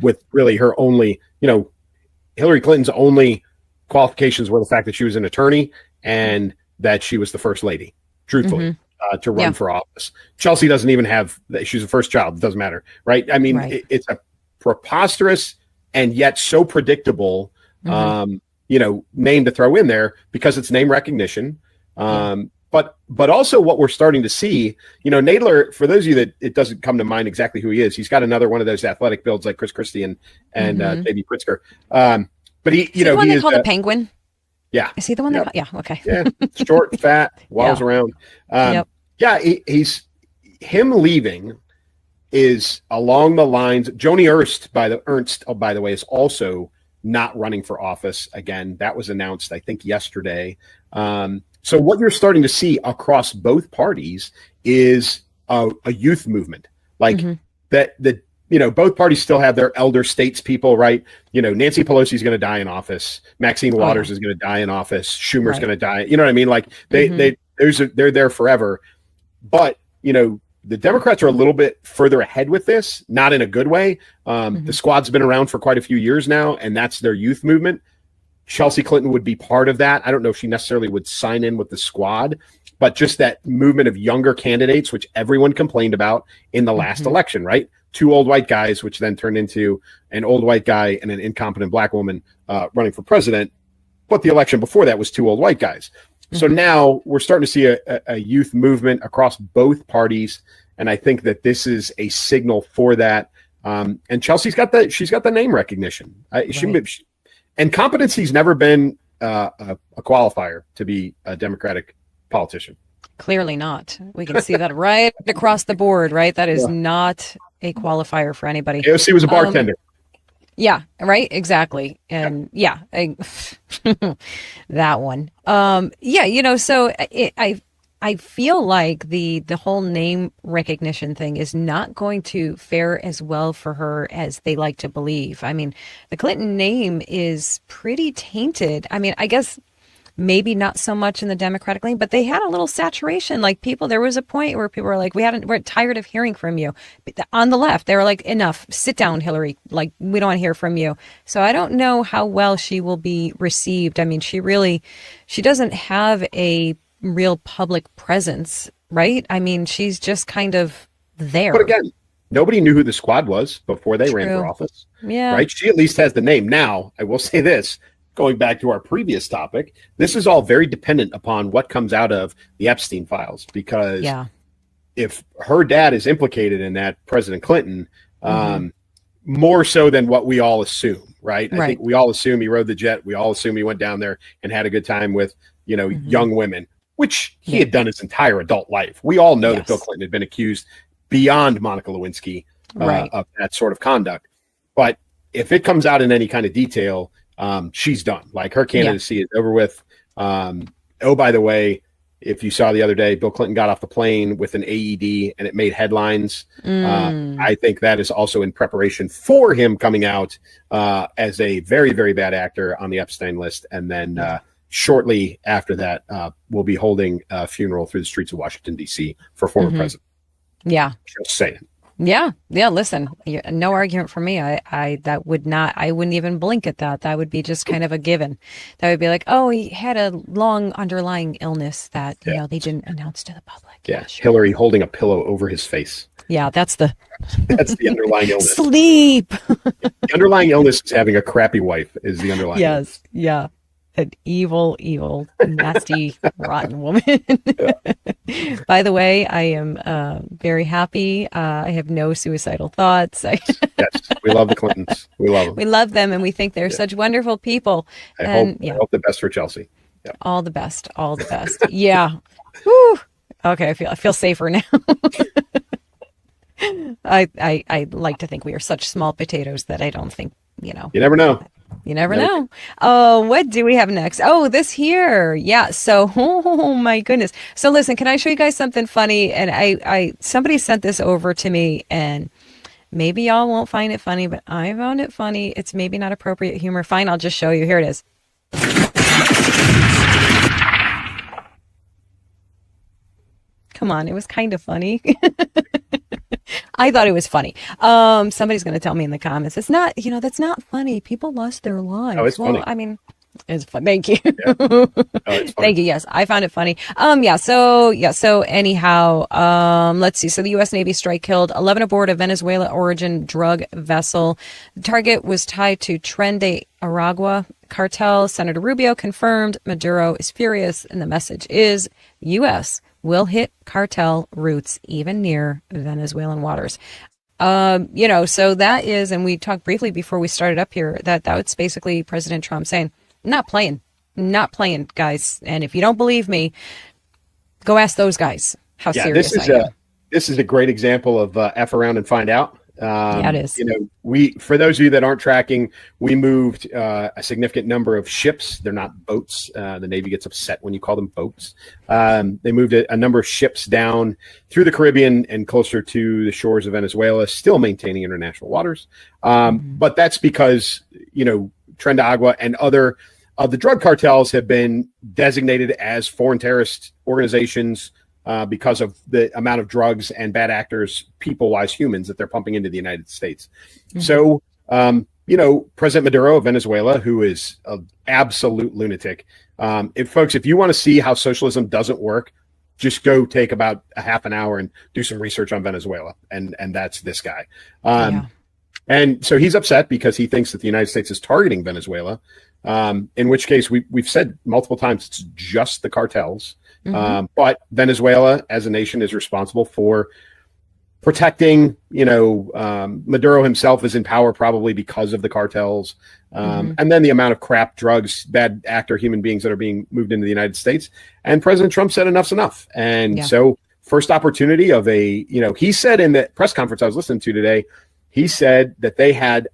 With really her only, Hillary Clinton's only qualifications were the fact that she was an attorney and that she was the first lady, truthfully, to run for office. Chelsea doesn't even have, she's a first child. It doesn't matter, right? I mean, it's a preposterous and yet so predictable, name to throw in there, because it's name recognition. But also what we're starting to see, Nadler, for those of you that it doesn't come to mind exactly who he is, he's got another one of those athletic builds like Chris Christie and J.B. Pritzker. But he, the one they call the Penguin. Yeah. Is he the one that? Yeah. Okay. Yeah. Short, fat, waddles around. Yeah. He's him leaving is along the lines. Joni Ernst, by the way, is also not running for office again. That was announced, I think, yesterday. So what you're starting to see across both parties is a youth movement, like that. Both parties still have their elder statespeople, right? Nancy Pelosi is going to die in office. Maxine Waters is going to die in office. Schumer's going to die. You know what I mean? Like they're there forever. But the Democrats are a little bit further ahead with this, not in a good way. The squad's been around for quite a few years now, and that's their youth movement. Chelsea Clinton would be part of that. I don't know if she necessarily would sign in with the squad, but just that movement of younger candidates, which everyone complained about in the last election, right? 2 old white guys, which then turned into an old white guy and an incompetent black woman running for president. But the election before that was 2 old white guys. So now we're starting to see a youth movement across both parties, and I think that this is a signal for that. And Chelsea's got the name recognition. And competency's never been a qualifier to be a Democratic politician. Clearly not. We can see that right across the board, right? That is not a qualifier for anybody. AOC was a bartender. Yeah, right. Exactly. And that one. So I feel like the whole name recognition thing is not going to fare as well for her as they like to believe. I mean, the Clinton name is pretty tainted. I mean, I guess maybe not so much in the Democratic lane, but they had a little saturation. Like there was a point where people were like, we're tired of hearing from you. On the left, they were like, enough, sit down, Hillary. Like, we don't want to hear from you. So I don't know how well she will be received. I mean, she doesn't have a real public presence, right? I mean, she's just kind of there. But again, Nobody knew who the squad was before they ran for office. Yeah. Right. She at least has the name. Now, I will say this, going back to our previous topic, this is all very dependent upon what comes out of the Epstein files, because if her dad is implicated in that, President Clinton, more so than what we all assume, right? I think we all assume he rode the jet. We all assume he went down there and had a good time with, young women, which he had done his entire adult life. We all know that Bill Clinton had been accused beyond Monica Lewinsky of that sort of conduct. But if it comes out in any kind of detail, she's done. Like, her candidacy is over with. Oh, by the way, if you saw the other day, Bill Clinton got off the plane with an AED and it made headlines. I think that is also in preparation for him coming out as a very, very bad actor on the Epstein list. And then shortly after that, we'll be holding a funeral through the streets of Washington, D.C. for former president. Yeah. Just saying. Yeah. Listen, no argument for me. I wouldn't even blink at that. That would be just kind of a given. That would be like, oh, he had a long underlying illness that, they didn't announce to the public. Yeah. Sure. Hillary holding a pillow over his face. Yeah. That's the underlying illness. Sleep. The underlying illness is having a crappy wife is the underlying illness. Yeah. An evil, nasty, rotten woman. By the way, I am very happy. I have no suicidal thoughts. Yes, we love the Clintons. We love them. We love them, and we think they're such wonderful people. I hope the best for Chelsea. Yeah. All the best. Yeah. Whew. Okay, I feel safer now. I like to think we are such small potatoes that I don't think, You never know. You never know. Oh, what do we have next? Oh, this here. Yeah. So, oh my goodness. So listen, can I show you guys something funny? And somebody sent this over to me, and maybe y'all won't find it funny, but I found it funny. It's maybe not appropriate humor. Fine. I'll just show you. Here it is. Come on. It was kind of funny. I thought it was funny. Somebody's going to tell me in the comments, it's not, that's not funny. People lost their lives. Oh, it's funny. I mean, it's fun. Thank you. Yeah. Oh, Thank you. Yes, I found it funny. So anyhow, let's see. So the U.S. Navy strike killed 11 aboard a Venezuela origin drug vessel. The target was tied to Tren de Aragua cartel. Senator Rubio confirmed Maduro is furious, and the message is U.S. will hit cartel routes even near Venezuelan waters. So that is, and we talked briefly before we started up here, that's basically President Trump saying, not playing, guys. And if you don't believe me, go ask those guys how serious I am. This is a great example of F around and find out. It is. For those of you that aren't tracking, we moved a significant number of ships. They're not boats. The Navy gets upset when you call them boats. They moved a number of ships down through the Caribbean and closer to the shores of Venezuela, still maintaining international waters. But that's because, Tren de Agua and other of the drug cartels have been designated as foreign terrorist organizations because of the amount of drugs and bad actors, people-wise humans, that they're pumping into the United States. So, President Maduro of Venezuela, who is an absolute lunatic. If you want to see how socialism doesn't work, just go take about a half an hour and do some research on Venezuela. And that's this guy. And so he's upset because he thinks that the United States is targeting Venezuela, in which case we've said multiple times it's just the cartels. But Venezuela as a nation is responsible for protecting, Maduro himself is in power probably because of the cartels. And then the amount of crap, drugs, bad actor human beings that are being moved into the United States. And President Trump said enough's enough. And so first opportunity of he said in the press conference I was listening to today, he said that they had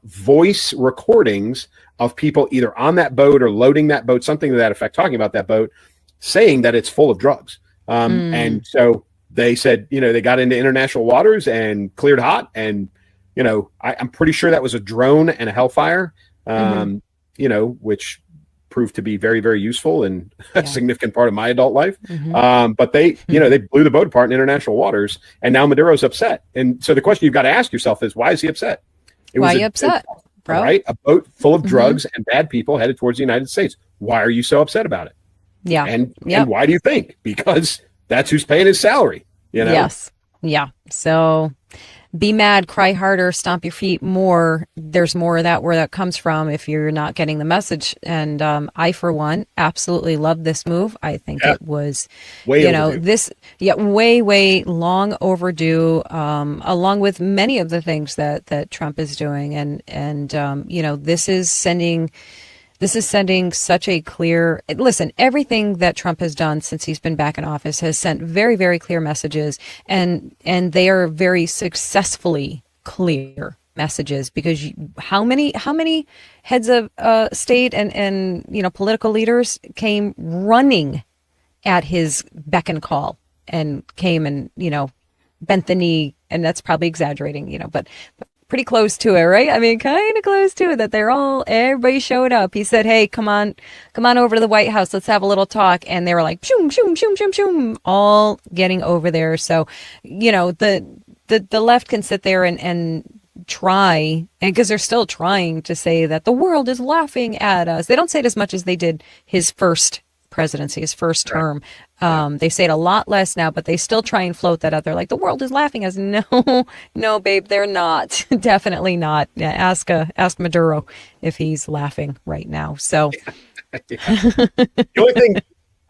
voice recordings of people either on that boat or loading that boat, something to that effect, talking about that boat, saying that it's full of drugs. And so they said, they got into international waters and cleared hot. And, I'm pretty sure that was a drone and a Hellfire, which proved to be very, very useful and a significant part of my adult life. But they, they blew the boat apart in international waters, and now Maduro's upset. And so the question you've got to ask yourself is, why is he upset? Why are you upset, bro? Right? A boat full of drugs and bad people headed towards the United States. Why are you so upset about it? Yeah. And why do you think? Because that's who's paying his salary, Yes. Yeah. So be mad, cry harder, stomp your feet more. There's more of that where that comes from if you're not getting the message. And I, for one, absolutely love this move. I think it was, Way overdue. way long overdue, along with many of the things that Trump is doing. And this is sending such a clear, listen, everything that Trump has done since he's been back in office has sent very, very clear messages, and they are very successfully clear messages, because how many heads of state and political leaders came running at his beck and call, and came and bent the knee, and that's probably exaggerating, but pretty close to it, right? I mean, kind of close to it, that everybody showed up. He said, hey, come on over to the White House. Let's have a little talk. And they were like, shoom, shoom, shoom, shoom, shoom, all getting over there. So, the left can sit there and try, and because they're still trying to say that the world is laughing at us. They don't say it as much as they did his first presidency, his first term. They say it a lot less now, but they still try and float that out there, like the world is laughing at us. No, babe, they're not. Definitely not. Yeah, ask Maduro if he's laughing right now. So The only thing,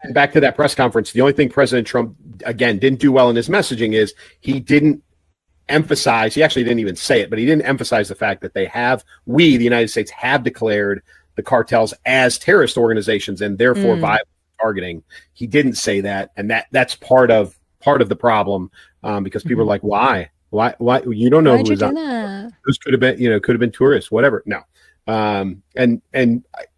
and back to that press conference, the only thing President Trump, again, didn't do well in his messaging is he didn't emphasize, he actually didn't even say it, but he didn't emphasize the fact that the United States have declared the cartels as terrorist organizations and therefore viable targeting. He didn't say that, and that's part of the problem, because people are like, why you don't know why'd who you was do on that? those, could have been tourists, whatever. No. And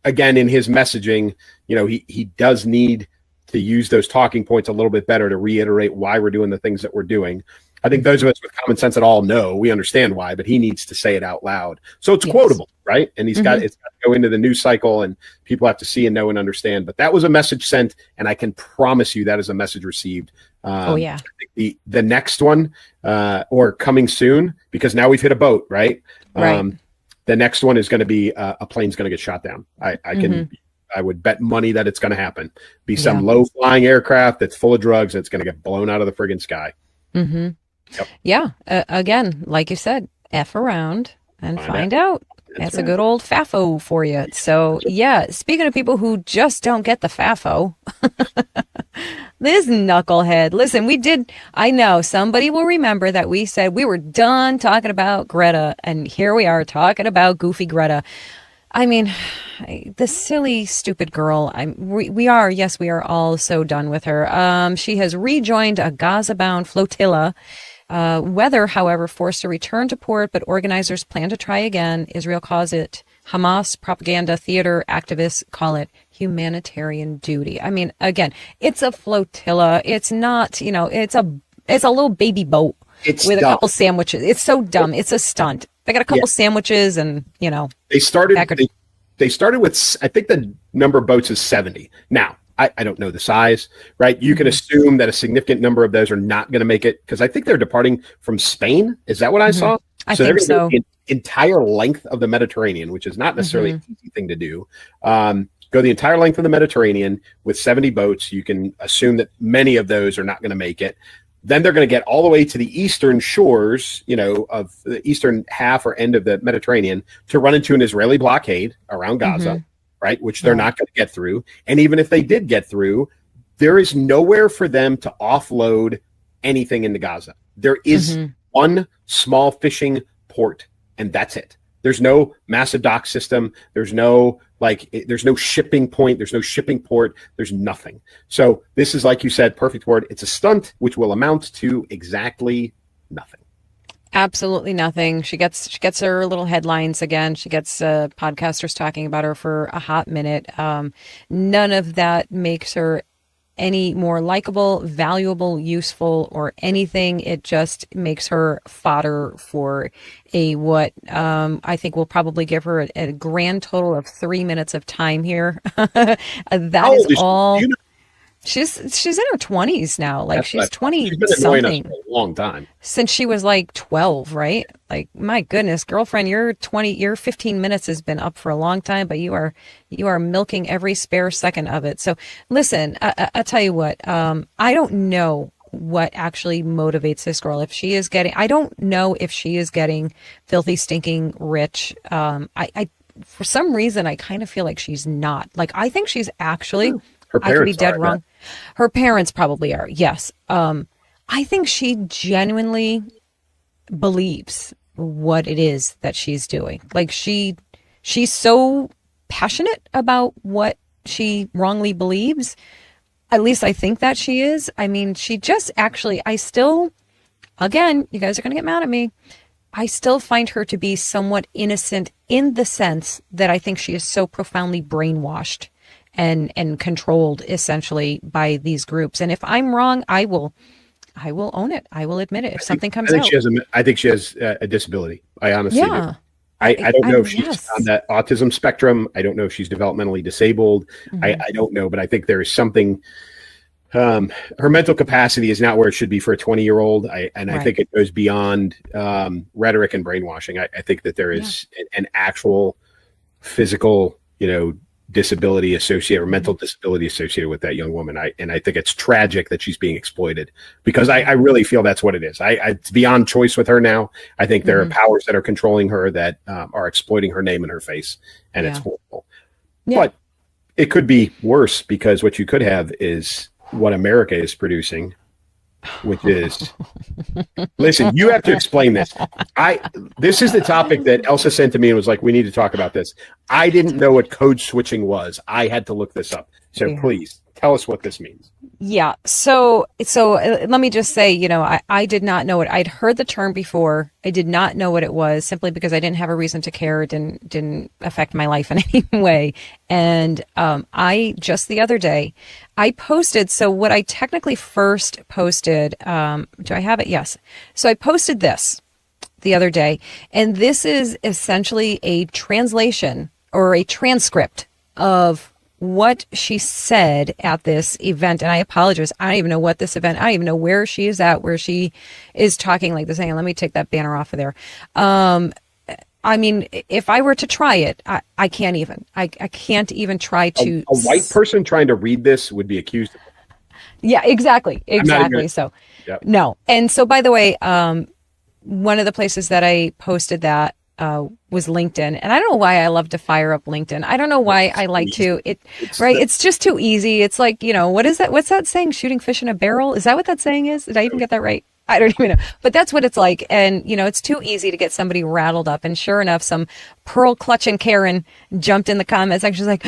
again, in his messaging, he does need to use those talking points a little bit better to reiterate why we're doing the things that we're doing. I think those of us with common sense at all we understand why, but he needs to say it out loud. So it's quotable, right? And it's got to go into the news cycle, and people have to see and know and understand. But that was a message sent, and I can promise you that is a message received. I think the next one, or coming soon, because now we've hit a boat, right? Right. The next one is going to be a plane's going to get shot down. I would bet money that it's going to happen. Be some low flying aircraft that's full of drugs that's going to get blown out of the friggin' sky. Mm-hmm. Yep. Yeah. Again, like you said, F around and find out. That's a good old FAFO for you. So yeah, speaking of people who just don't get the FAFO, this knucklehead. Listen, I know somebody will remember that we said we were done talking about Greta, and here we are talking about goofy Greta. I mean, the silly, stupid girl. We are all so done with her. She has rejoined a Gaza-bound flotilla. Weather, however, forced a return to port, but organizers plan to try again. Israel calls it Hamas propaganda theater. Activists call it humanitarian duty. I mean, again, it's a flotilla. It's not, it's a little baby boat with a couple sandwiches. It's so dumb. It's a stunt. They got a couple sandwiches, and they started with, I think the number of boats is 70. Now, I don't know the size, right? You can assume that a significant number of those are not going to make it, because I think they're departing from Spain. Is that what I saw? I think so. The entire length of the Mediterranean, which is not necessarily an easy thing to do. Go the entire length of the Mediterranean with 70 boats. You can assume that many of those are not going to make it. Then they're going to get all the way to the eastern shores, of the eastern half or end of the Mediterranean, to run into an Israeli blockade around Gaza, right? Which they're not going to get through. And even if they did get through, there is nowhere for them to offload anything into Gaza. There is one small fishing port, and that's it. There's no massive dock system. There's no there's no shipping point. There's no shipping port. There's nothing. So this is, like you said, perfect word. It's a stunt, which will amount to exactly nothing. Absolutely nothing. She gets her little headlines again. She gets podcasters talking about her for a hot minute. None of that makes her any more likable, valuable, useful, or anything. It just makes her fodder for what I think will probably give her a grand total of 3 minutes of time here. That is all. She's in her 20s now. She's 20 She's been something for a long time. since she was 12, right? My goodness, girlfriend, your 15 minutes has been up for a long time, but you are milking every spare second of it. So listen, I'll tell you what, I don't know what actually motivates this girl. If she is getting, I don't know if she is getting filthy, stinking rich. I for some reason, I kind of feel like she's not. Like, I think she's actually, Her I could be parents dead are, wrong. Her parents probably are. Yes. I think she genuinely believes what it is that she's doing. Like, she's so passionate about what she wrongly believes. At least I think that she is. I mean, she just actually, I still, again, you guys are going to get mad at me. I still find her to be somewhat innocent in the sense that I think she is so profoundly brainwashed and controlled essentially by these groups. And if I'm wrong, I will own it. I will admit it. If something comes out. I think she has a disability. I honestly do. I don't I know mean, if she's yes. on that autism spectrum. I don't know if she's developmentally disabled. I don't know, but I think there is something. Her mental capacity is not where it should be for a 20-year-old. I think it goes beyond rhetoric and brainwashing. I think that there is an actual physical, disability associated or mental disability associated with that young woman. I think it's tragic that she's being exploited because I really feel that's what it is. It's beyond choice with her now. I think there are powers that are controlling her that are exploiting her name and her face, and it's horrible. Yeah. But it could be worse because what you could have is what America is producing, which is, listen, you have to explain this. This is the topic that Elsa sent to me and was like, we need to talk about this. I didn't know what code switching was. I had to look this up. So please tell us what this means. Yeah. So let me just say, I did not know it. I'd heard the term before. I did not know what it was simply because I didn't have a reason to care. It didn't affect my life in any way. And I just the other day, I posted. So what I technically first posted, do I have it? Yes. So I posted this the other day, and this is essentially a translation or a transcript of what she said at this event. And I apologize. I don't even know what this event, I don't even know where she is at, where she is talking like this. Hang on, let me take that banner off of there. I mean, if I were to try it, I can't even. I can't even try to. A white person trying to read this would be accused of it. Yeah, exactly. So, yep. No. And so, by the way, one of the places that I posted that was LinkedIn. And I don't know why I love to fire up LinkedIn. I don't know why I like to. It's just too easy. It's like, what is that? What's that saying? Shooting fish in a barrel? Is that what that saying is? Did I even get that right? I don't even know. But that's what it's like. And, it's too easy to get somebody rattled up. And sure enough, some pearl clutching Karen jumped in the comments section. She's like,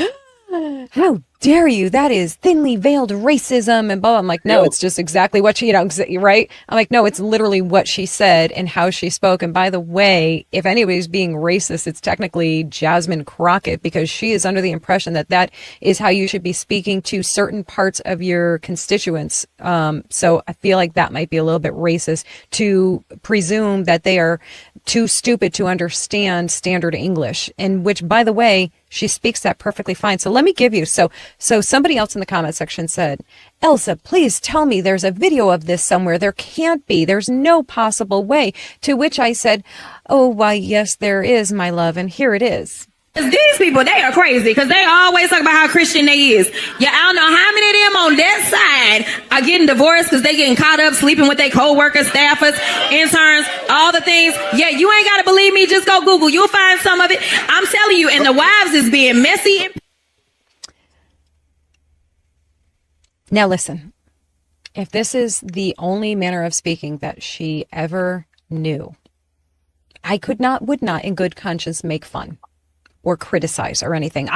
how dare you? That is thinly veiled racism and blah, blah. I'm like, no, it's just exactly what she, right? I'm like, no, it's literally what she said and how she spoke. And by the way, if anybody's being racist, it's technically Jasmine Crockett, because she is under the impression that that is how you should be speaking to certain parts of your constituents. So I feel like that might be a little bit racist to presume that they are too stupid to understand standard English, and which, by the way, she speaks that perfectly fine. So let me give you, so somebody else in the comment section said, Elsa, please tell me there's a video of this somewhere. There can't be. There's no possible way. To which I said, oh, why, yes, there is, my love. And here it is. These people, they are crazy because they always talk about how Christian they is. Yeah, I don't know how many of them on that side are getting divorced because they getting caught up sleeping with their co-workers, staffers, interns, all the things. Yeah, you ain't got to believe me. Just go Google. You'll find some of it. I'm telling you. And the wives is being messy. Now listen, if this is the only manner of speaking that she ever knew, I would not in good conscience make fun or criticize or anything.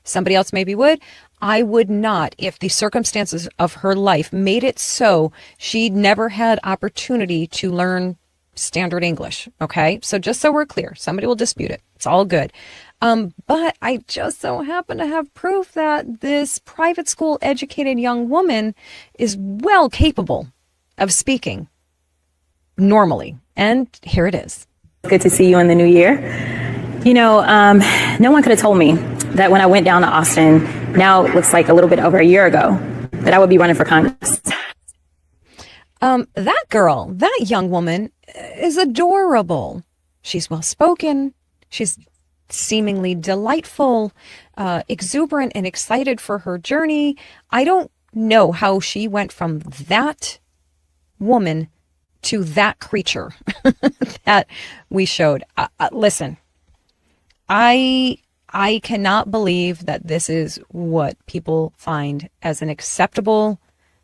Somebody else maybe would. I would not, if the circumstances of her life made it so she never had opportunity to learn standard English. Okay. So just so we're clear, somebody will dispute it. It's all good. But I just so happen to have proof that this private school educated young woman is well capable of speaking normally. And here it is. Good to see you in the new year. No one could have told me that when I went down to Austin, now it looks like a little bit over a year ago, that I would be running for Congress. That girl, that young woman is adorable. She's well-spoken. She's seemingly delightful, exuberant and excited for her journey. I don't know how she went from that woman to that creature that we showed. Listen, I cannot believe that this is what people find as an acceptable,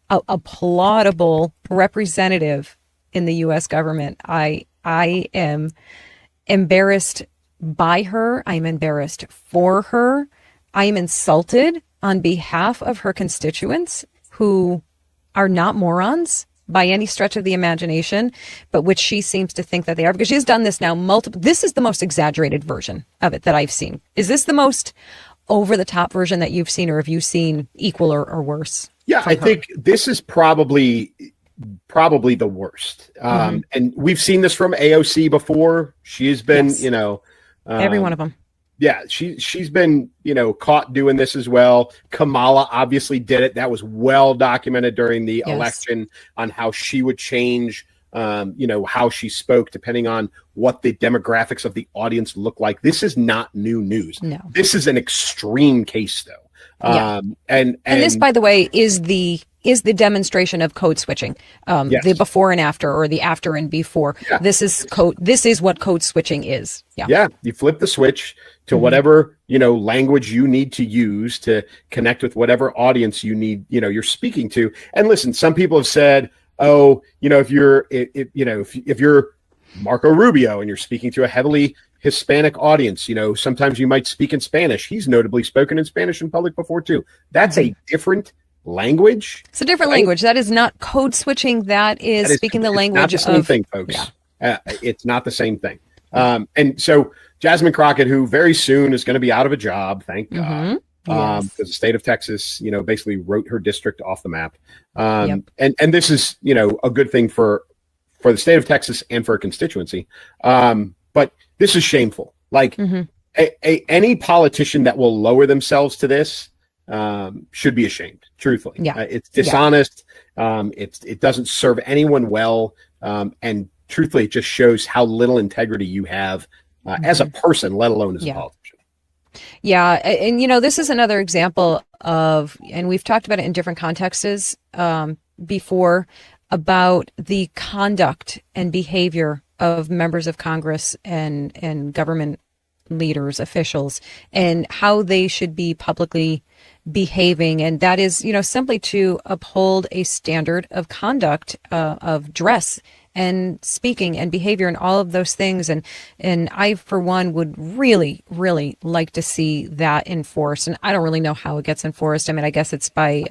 applaudable representative in the U.S. government. I am embarrassed by her. I'm embarrassed for her. I am insulted on behalf of her constituents who are not morons by any stretch of the imagination, but which she seems to think that they are, because she's done this now multiple. This is the most exaggerated version of it that I've seen. Is this the most over the top version that you've seen, or have you seen equal or worse? Yeah, I think this is probably the worst. And we've seen this from AOC before. She's been, Yes. Every one of them. Yeah, she's been, caught doing this as well. Kamala obviously did it. That was well documented during the election on how she would change, how she spoke depending on what the demographics of the audience look like. This is not new news. No. This is an extreme case, though. Yeah. And this, by the way, is the demonstration of code switching, the before and after, or the after and before. Yeah. This is what code switching is. Yeah. You flip the switch to whatever, language you need to use to connect with whatever audience you need, you're speaking to. And listen, some people have said, if you're Marco Rubio and you're speaking to a heavily Hispanic audience, sometimes you might speak in Spanish. He's notably spoken in Spanish in public before too. That's a different language. It's a different language. That is not code switching. That is speaking the language of. It's not the same thing, folks. Yeah. It's not the same thing. And so Jasmine Crockett, who very soon is going to be out of a job, thank God, because the state of Texas, basically wrote her district off the map. And this is, a good thing for the state of Texas and for a constituency. But this is shameful. Like any politician that will lower themselves to this should be ashamed, truthfully. Yeah. It's dishonest. It doesn't serve anyone well. And truthfully, it just shows how little integrity you have as a person, let alone as a politician. Yeah. And, this is another example of, and we've talked about it in different contexts before, about the conduct and behavior of members of Congress and government leaders, officials, and how they should be publicly behaving. And that is, simply to uphold a standard of conduct, of dress and speaking and behavior and all of those things. And I, for one, would really, really like to see that enforced. And I don't really know how it gets enforced. I mean, I guess it's by,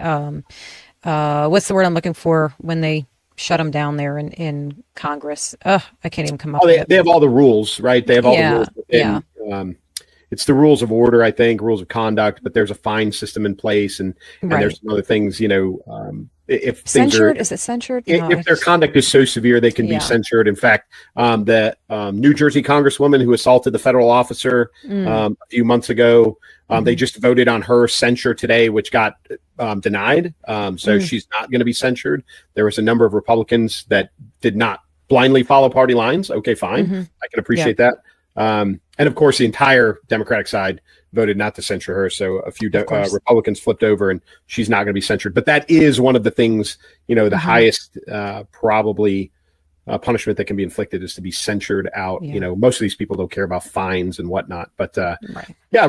what's the word I'm looking for when they shut them down there in Congress? I can't even come up with it. They have all the rules, right? They have all the rules within, it's the rules of order, I think, rules of conduct, but there's a fine system in place, and there's some other things, if censured, is it censured? If their conduct is so severe, they can be censured. In fact, the New Jersey Congresswoman who assaulted the federal officer a few months ago, they just voted on her censure today, which got denied. So she's not going to be censured. There was a number of Republicans that did not blindly follow party lines. Okay, fine. I can appreciate that. And of course, the entire Democratic side voted not to censure her. So a few Republicans flipped over, and she's not going to be censured. But that is one of the things, the highest probably punishment that can be inflicted is to be censured out. Most of these people don't care about fines and whatnot. But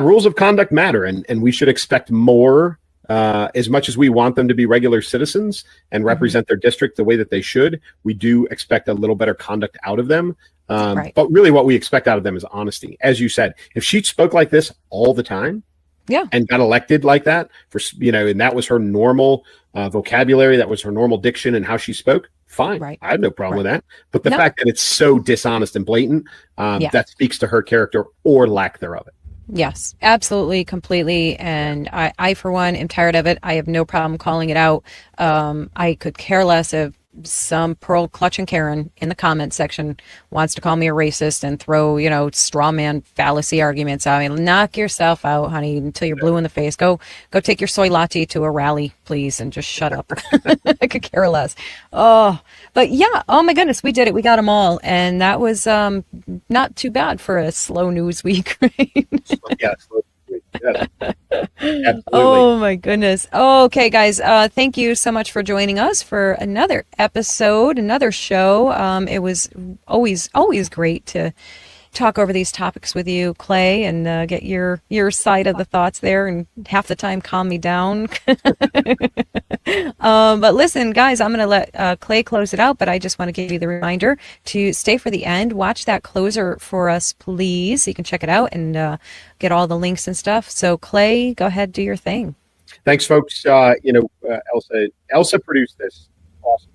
rules of conduct matter, and we should expect more. As much as we want them to be regular citizens and represent their district the way that they should, we do expect a little better conduct out of them. But really what we expect out of them is honesty. As you said, if she spoke like this all the time and got elected like that, and that was her normal vocabulary, that was her normal diction and how she spoke, fine. I have no problem with that. But the fact that it's so dishonest and blatant, that speaks to her character or lack thereof. Yes, absolutely, completely. And I, for one, am tired of it. I have no problem calling it out. I could care less if some pearl clutching Karen in the comment section wants to call me a racist and throw, straw man fallacy arguments. I mean, knock yourself out, honey, until you're blue in the face. Go take your soy latte to a rally, please, and just shut up. I could care less. Oh, but yeah. Oh my goodness, we did it. We got them all. And that was not too bad for a slow news week, right? Slow news week. Absolutely. Yes. Absolutely. Oh my goodness. Okay, guys. Thank you so much for joining us for another episode, another show. It was always great to talk over these topics with you, Clay, and get your side of the thoughts there, and half the time calm me down. But listen, guys, I'm going to let Clay close it out, but I just want to give you the reminder to stay for the end. Watch that closer for us, please. So you can check it out and get all the links and stuff. So, Clay, go ahead, do your thing. Thanks, folks. Elsa produced this awesome,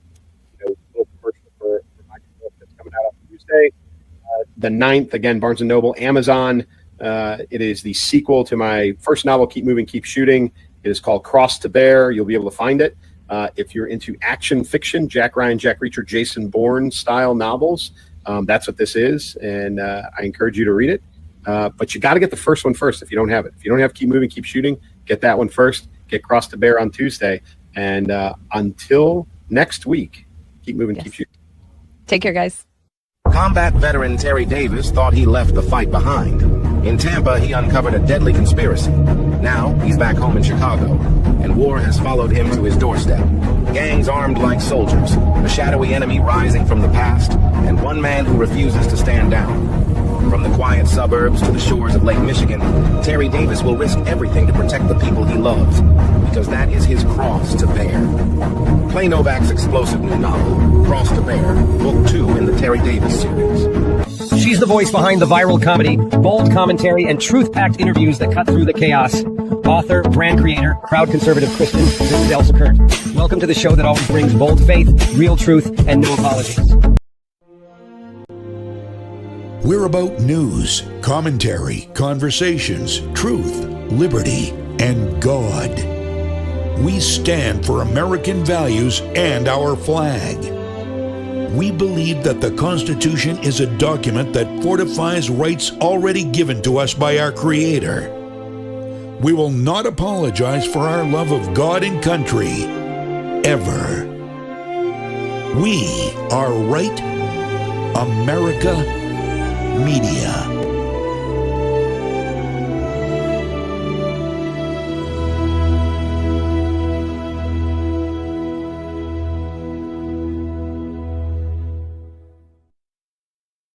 little commercial for my book that's coming out on Tuesday. The 9th, again, Barnes & Noble, Amazon. It is the sequel to my first novel, Keep Moving, Keep Shooting. It is called Cross to Bear. You'll be able to find it. If you're into action fiction, Jack Ryan, Jack Reacher, Jason Bourne style novels, that's what this is. And I encourage you to read it. But you got to get the first one first if you don't have it. If you don't have Keep Moving, Keep Shooting, get that one first. Get Cross to Bear on Tuesday. And until next week, keep moving, keep shooting. Take care, guys. Combat veteran Terry Davis thought he left the fight behind. In Tampa, he uncovered a deadly conspiracy. Now, he's back home in Chicago, and war has followed him to his doorstep. Gangs armed like soldiers, a shadowy enemy rising from the past, and one man who refuses to stand down. From the quiet suburbs to the shores of Lake Michigan, Terry Davis will risk everything to protect the people he loves, because that is his cross to bear. Clay Novak's explosive new novel, Cross to Bear, book 2 in the Terry Davis series. She's the voice behind the viral comedy, bold commentary, and truth-packed interviews that cut through the chaos. Author, brand creator, proud conservative Christian, this is Elsa Kurt. Welcome to the show that always brings bold faith, real truth, and no apologies. We're about news, commentary, conversations, truth, liberty, and God. We stand for American values and our flag. We believe that the Constitution is a document that fortifies rights already given to us by our Creator. We will not apologize for our love of God and country, ever. We are Right America Media.